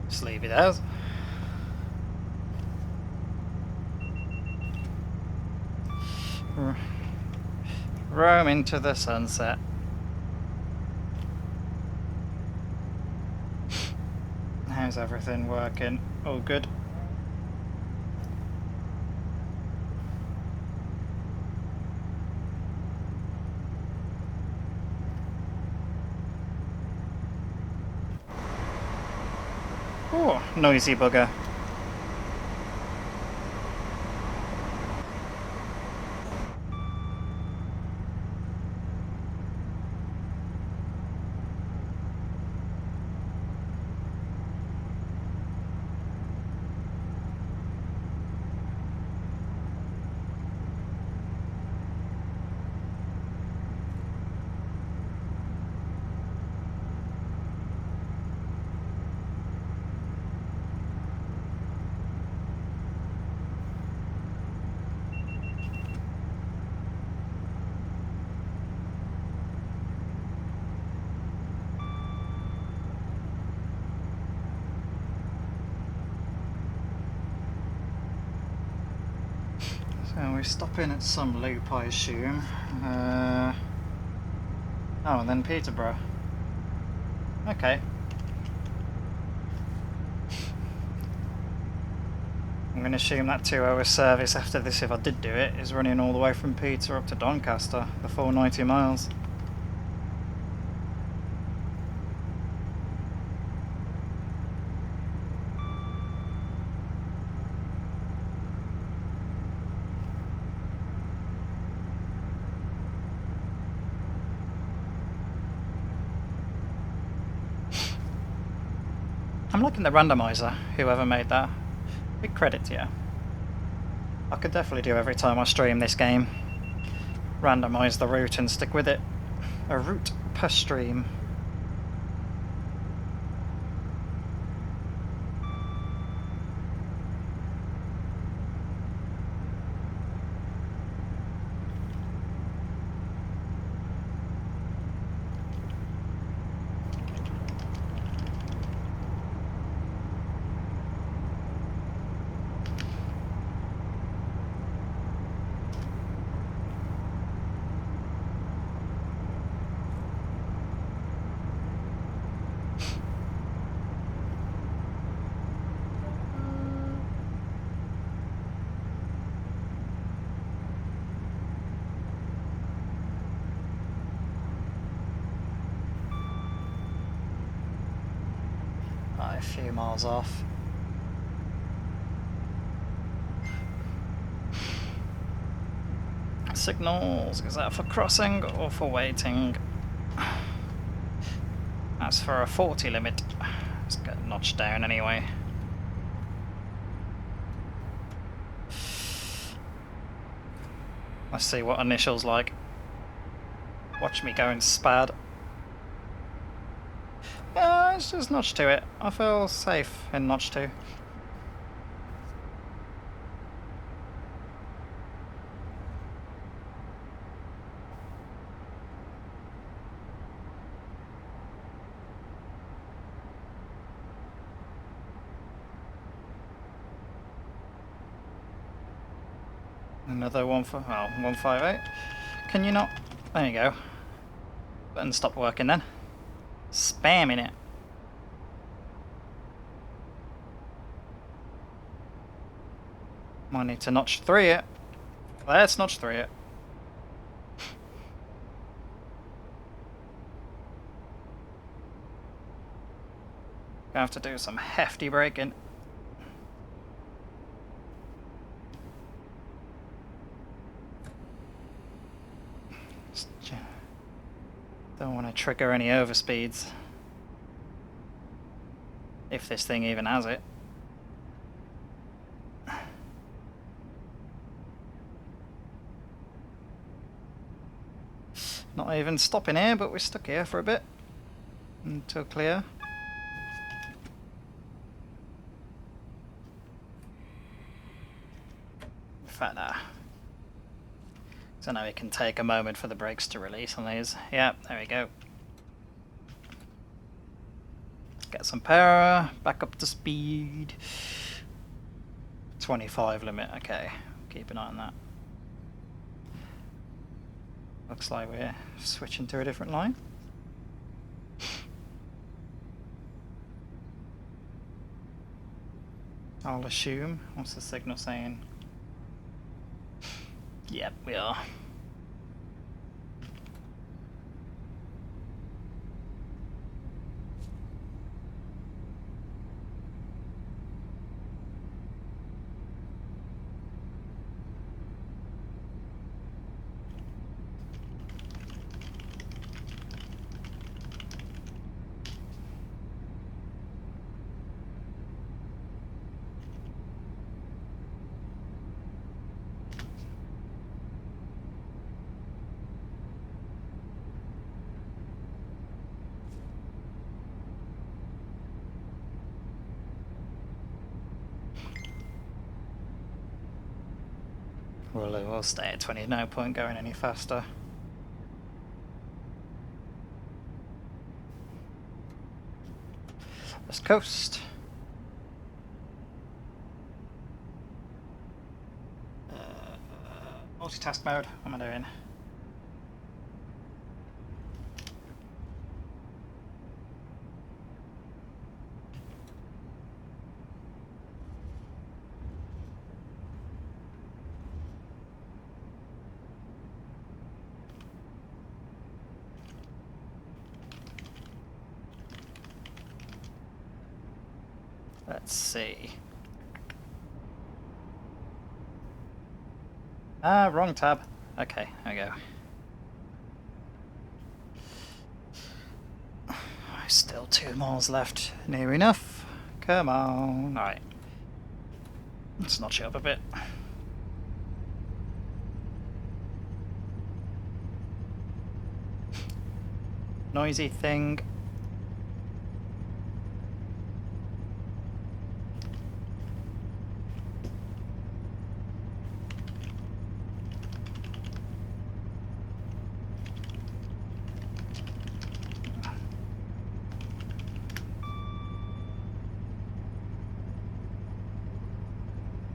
Just leave it out. Roam into the sunset. How's everything working? All good? Oh, noisy bugger. So we're stopping at some loop, I assume. Oh, and then Peterborough. Okay. I'm going to assume that 2-hour service after this, if I did do it, is running all the way from Peter up to Doncaster, the full 90 miles. I'm liking the randomizer, whoever made that. Big credit to you. I could definitely do every time I stream this game. Randomise the route and stick with it. A route per stream. Right, a few miles off. Signals, is that for crossing or for waiting? That's for a 40 limit. Let's get notched down anyway. Let's see what initials like. Watch me going spad. It's just notch 2 it. I feel safe in notch 2. Another 158. Can you not? There you go. Button stopped working then. Spamming it. Might need to notch 3 it. Let's notch 3 it. Gonna have to do some hefty braking. Don't want to trigger any overspeeds. If this thing even has it. Not even stopping here, but we're stuck here for a bit. Until clear. Further. So now we can take a moment for the brakes to release on these. Yeah, there we go. Get some power, back up to speed. 25 limit, okay. Keep an eye on that. Looks like we're switching to a different line. I'll assume. What's the signal saying? Yep, we are. We'll stay at 20, no point going any faster. Let's coast. Multitask mode, what am I doing? Let's see. Ah, wrong tab. Okay, there we go. Still 2 miles left. Near enough. Come on. Alright. Let's notch it up a bit. Noisy thing.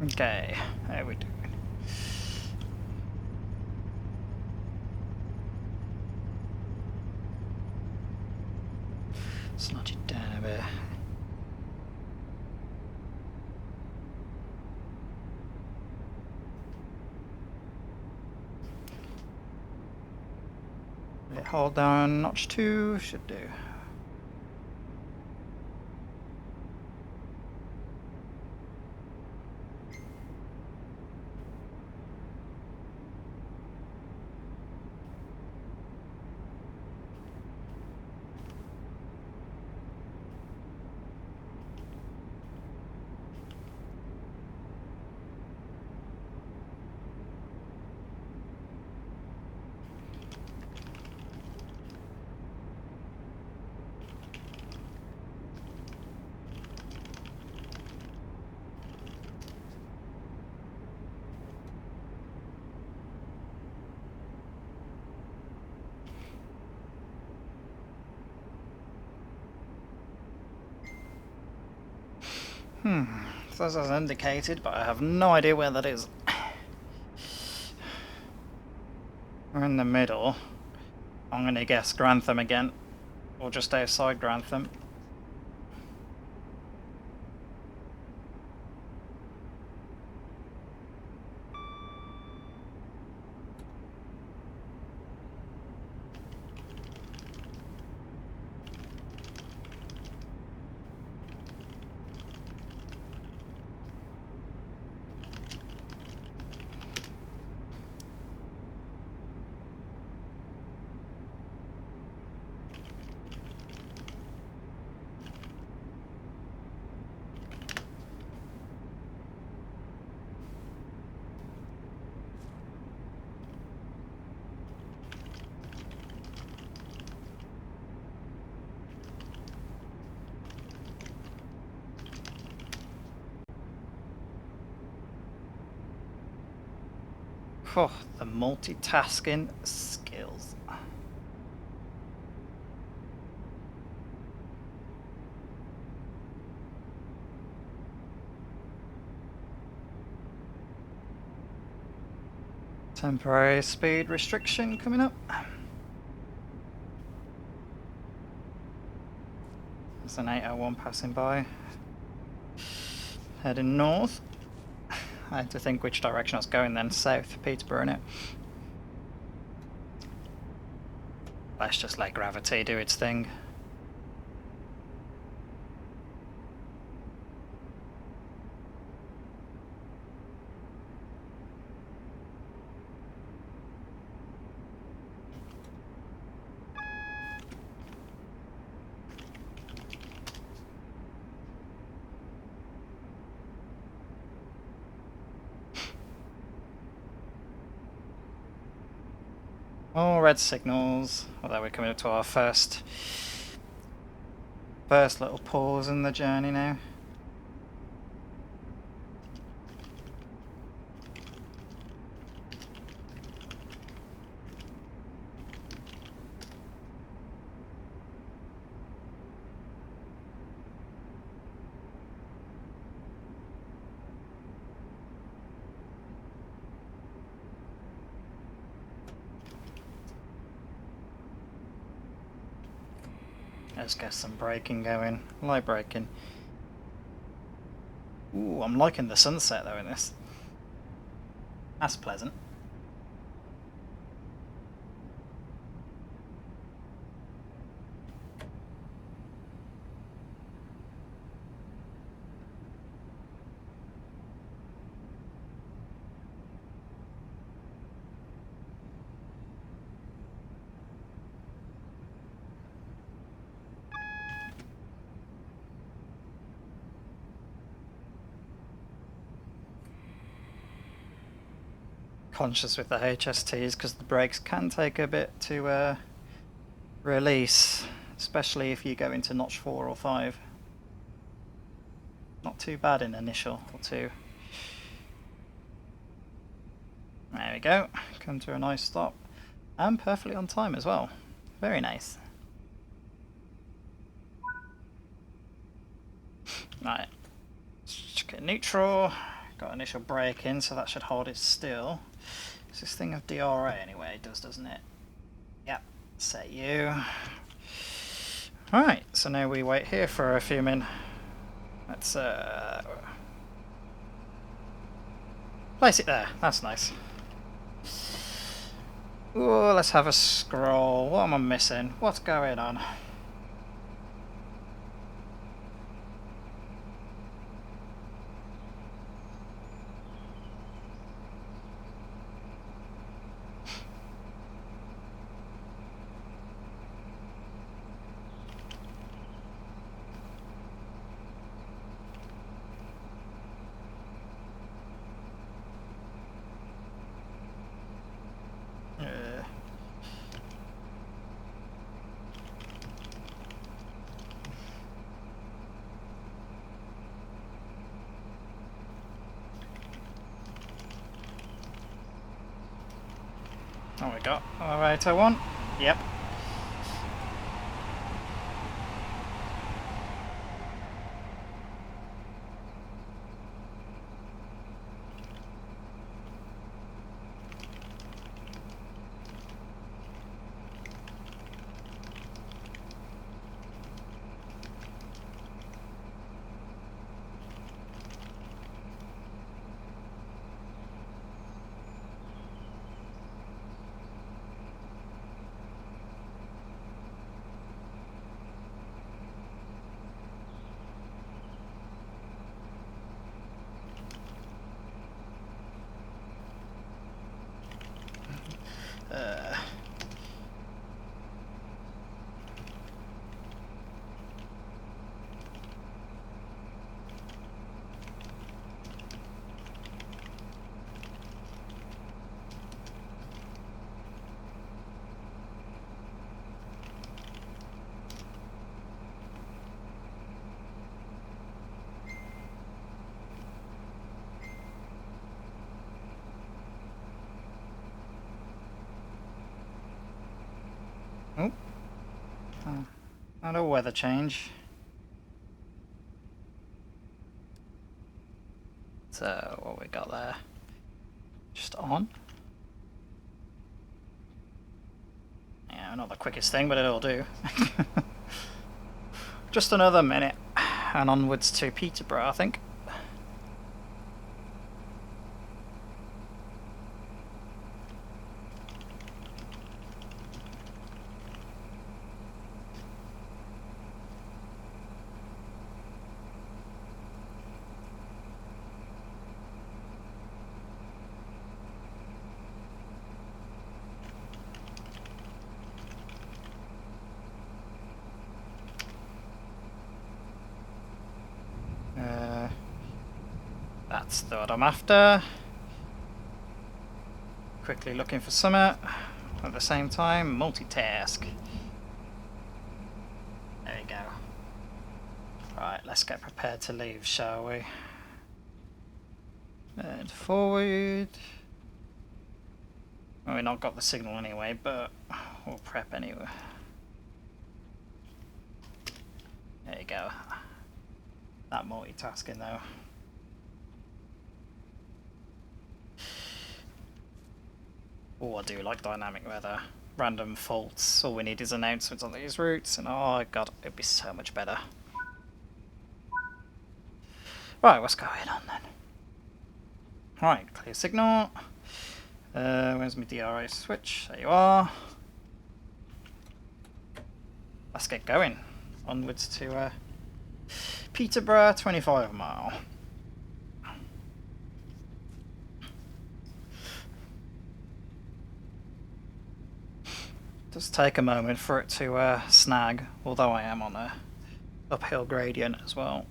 Okay, how we doing? Let's notch it down a bit. Hold down notch 2, should do. So as indicated, but I have no idea where that is. We're in the middle. I'm going to guess Grantham again, or just outside Grantham. Oh, the multitasking skills. Temporary speed restriction coming up. There's an 801 passing by. Heading north. I had to think which direction I was going then. South, Peterborough, innit? Let's just let gravity do its thing. All red signals, although we're coming up to our first little pause in the journey now. Let's get some braking going. Light braking. Ooh, I'm liking the sunset though in this. That's pleasant. Conscious with the HSTs because the brakes can take a bit to release, especially if you go into notch 4 or 5. Not too bad in initial or 2. There we go, come to a nice stop and perfectly on time as well. Very nice. Right, check it neutral. Got initial brake in, so that should hold it still. Is this thing of DRA anyway? It does, doesn't it? Yep, set you. Alright, so now we wait here for a few minutes. Let's place it there, that's nice. Ooh, let's have a scroll. What am I missing? What's going on? Oh, we got elevator 1. Yep. Oh. Not a weather change. So, what we got there? Just on. Yeah, not the quickest thing, but it'll do. Just another minute, and onwards to Peterborough, I think. That's the what I'm after. Quickly looking for summer. At the same time, multitask. There we go. Right, let's get prepared to leave, shall we? And forward. Well, we've not got the signal anyway, but we'll prep anyway. There you go. That multitasking though. Oh, I do like dynamic weather. Random faults. All we need is announcements on these routes, and oh god, it'd be so much better. Right, what's going on then? Right, clear signal. Where's my DRI switch? There you are. Let's get going. Onwards to Peterborough, 25 mile. Does take a moment for it to snag, although I am on a uphill gradient as well.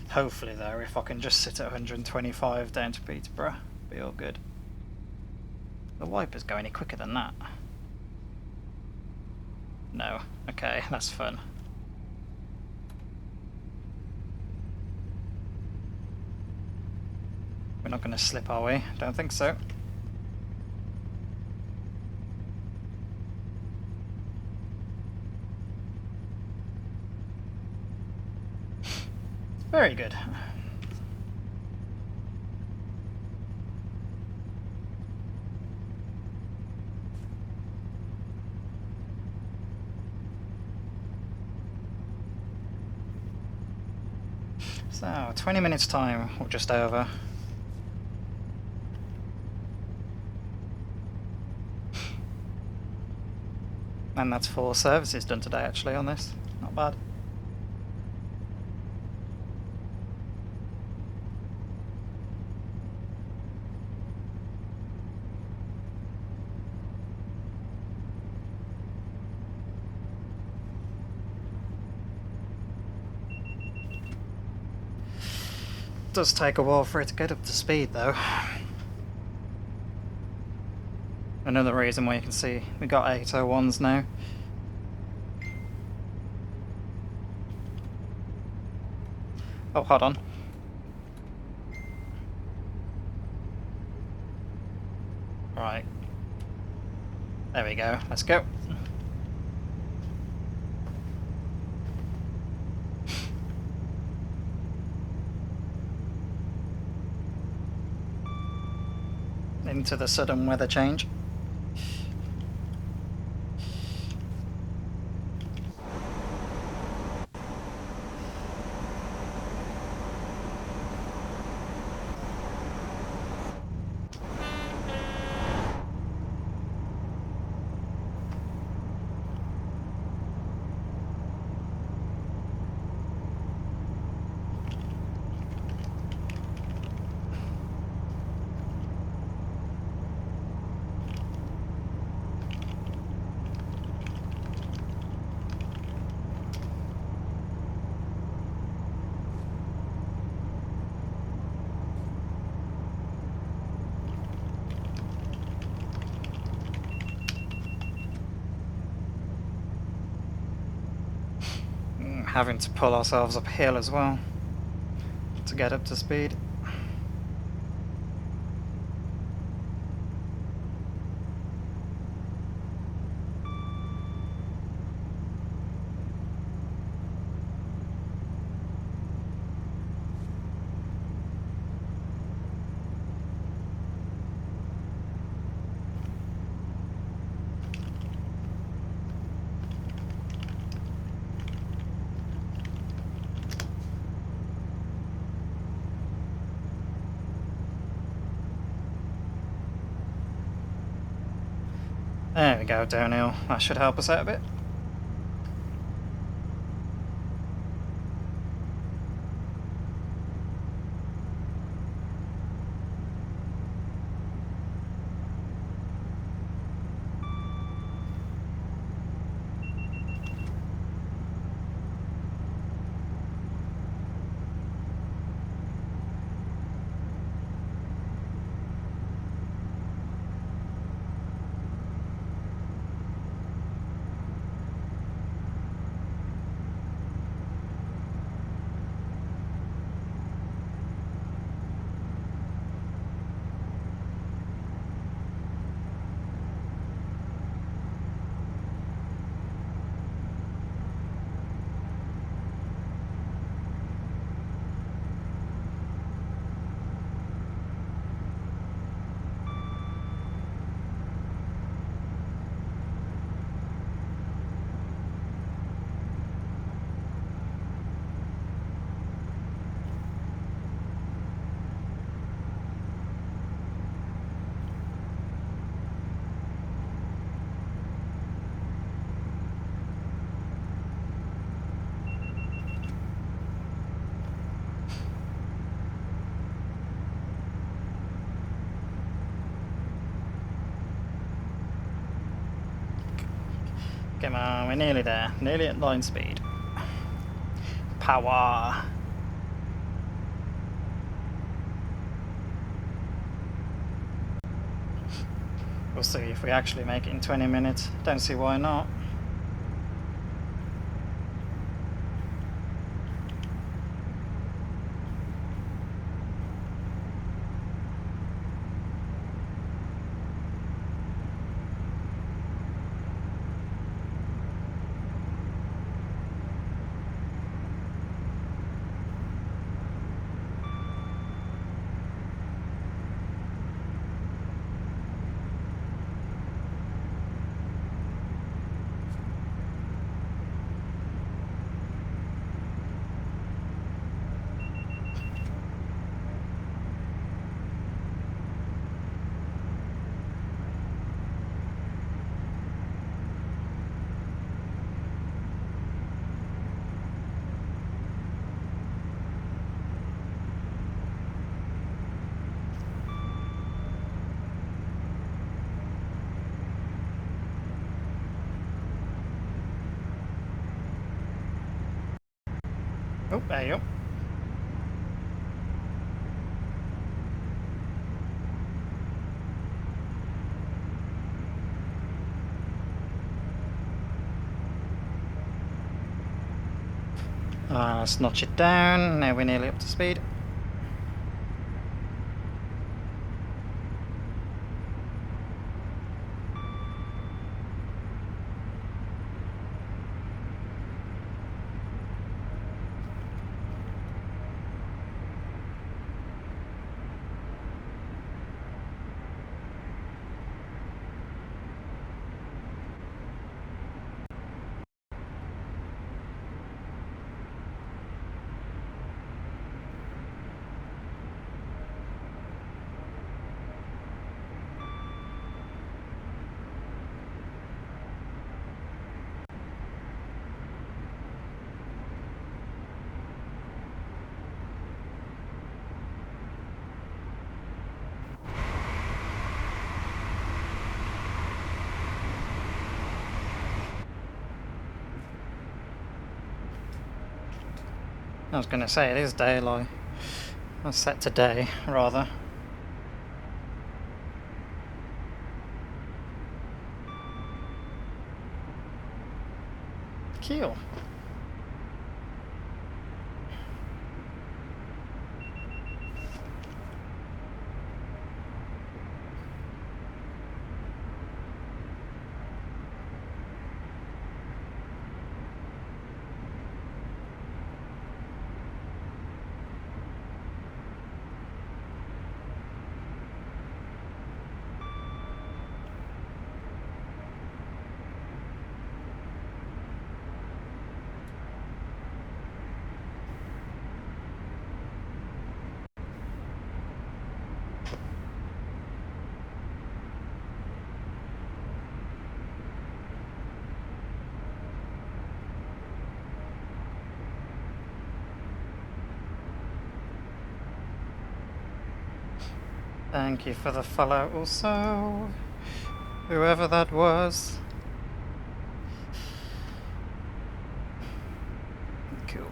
Hopefully though, if I can just sit at 125 down to Peterborough, be all good. The wipers go any quicker than that? No. Okay, that's fun. We're not going to slip, are we? Don't think so. Very good. So, 20 minutes time, or just over. And that's 4 services done today actually on this. Not bad. Does take a while for it to get up to speed though. Another reason why you can see we got 801s now. Oh, hold on. Right. There we go. Let's go. Into the sudden weather change. Having to pull ourselves uphill as well to get up to speed. There we go, downhill. That should help us out a bit. Come on, we're nearly there. Nearly at line speed. Power. We'll see if we actually make it in 20 minutes. Don't see why not. Oh, there you go. Let's notch it down. Now we're nearly up to speed. I was going to say it is daylight. That's set to day, rather. Cool. Thank you for the follow also, whoever that was. Cool.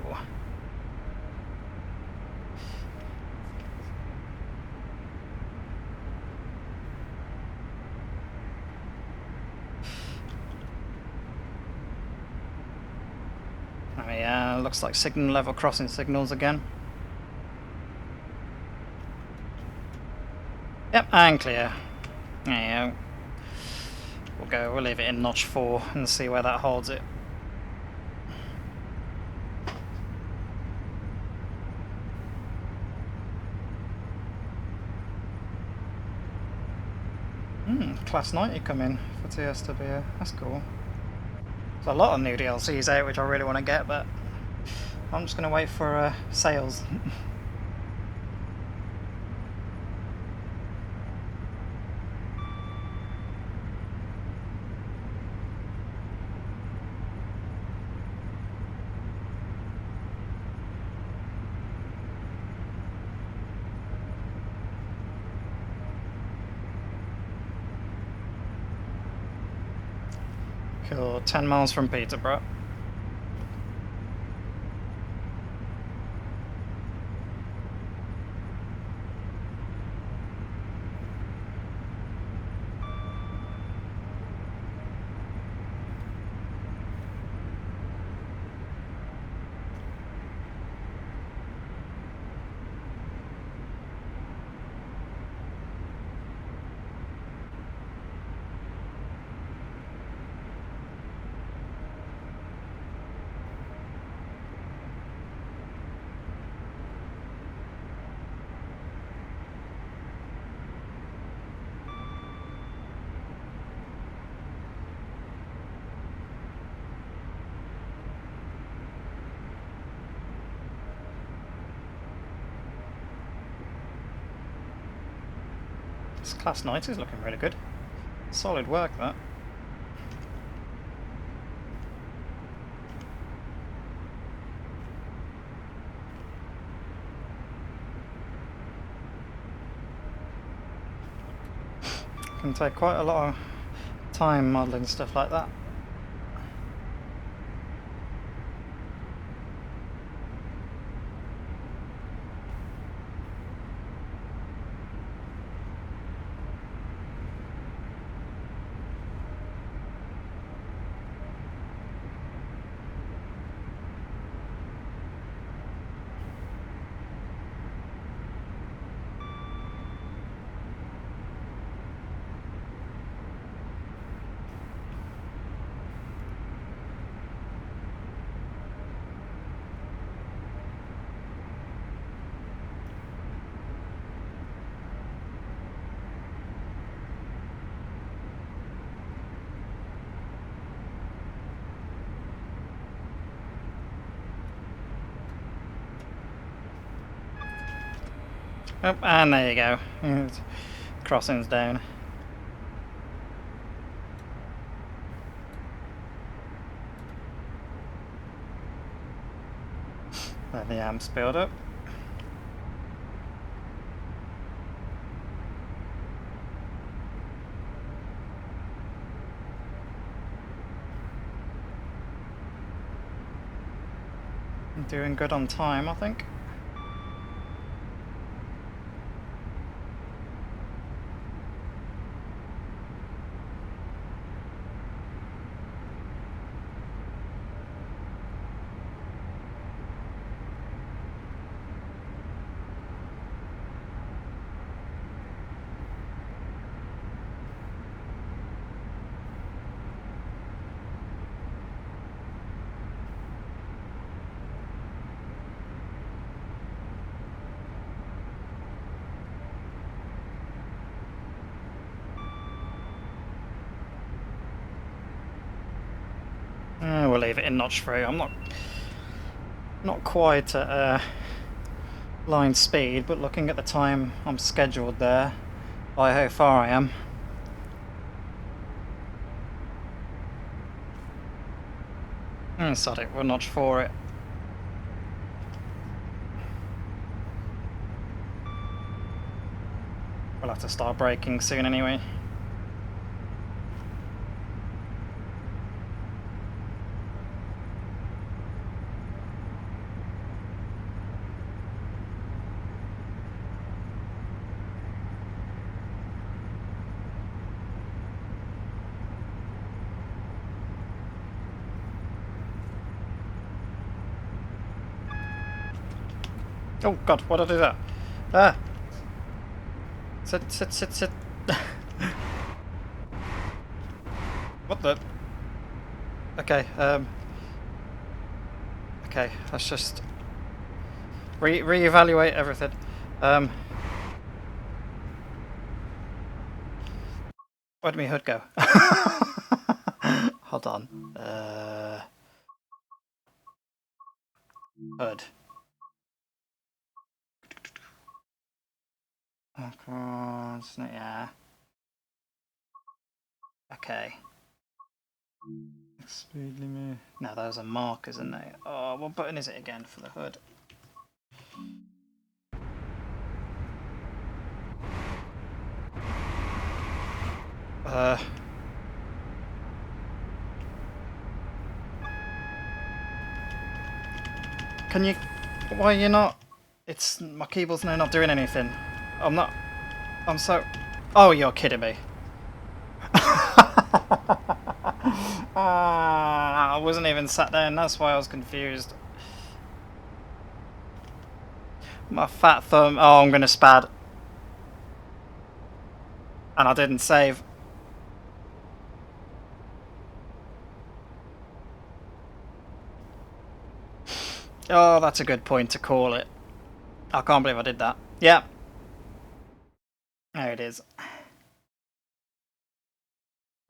Oh yeah, looks like signal level crossing signals again. Yep, and clear. There you go. We'll leave it in notch 4 and see where that holds it. Class 90 coming for TSW. That's cool. There's a lot of new DLCs out which I really want to get, but I'm just going to wait for sales. Cool, 10 miles from Peterborough. This class 90 is looking really good. Solid work, that. Can take quite a lot of time modelling stuff like that. Oh, and there you go. Crossing's down. There the amp's build up. Doing good on time, I think. We'll leave it in notch 3. I'm not quite at line speed, but looking at the time I'm scheduled there, by how far I am. Sod it, we'll notch 4 it. We'll have to start braking soon anyway. Oh god, why did I do that? Ah! Sit. What the? Okay, okay, let's just reevaluate everything. Where'd my hood go? Hold on. Hood. Of course, yeah. Okay. Speed limit. No, those are markers, aren't they? Oh, what button is it again for the hood? Can you... Why are you not... It's... My keyboard's now not doing anything. I'm not... I'm so... Oh, you're kidding me. I wasn't even sat down, that's why I was confused. My fat thumb... Oh, I'm gonna spad. And I didn't save. Oh, that's a good point to call it. I can't believe I did that. Yeah. There it is.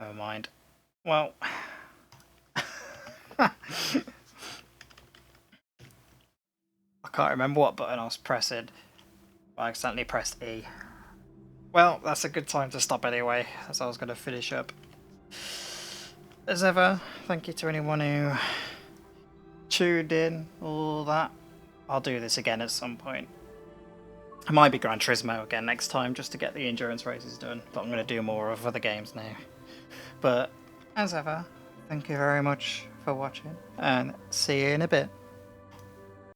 Never mind. Well... I can't remember what button I was pressing. I accidentally pressed E. Well, that's a good time to stop anyway, as I was going to finish up. As ever, thank you to anyone who tuned in, all that. I'll do this again at some point. I might be Gran Turismo again next time, just to get the endurance races done, but I'm going to do more of other games now. But, as ever, thank you very much for watching, and see you in a bit.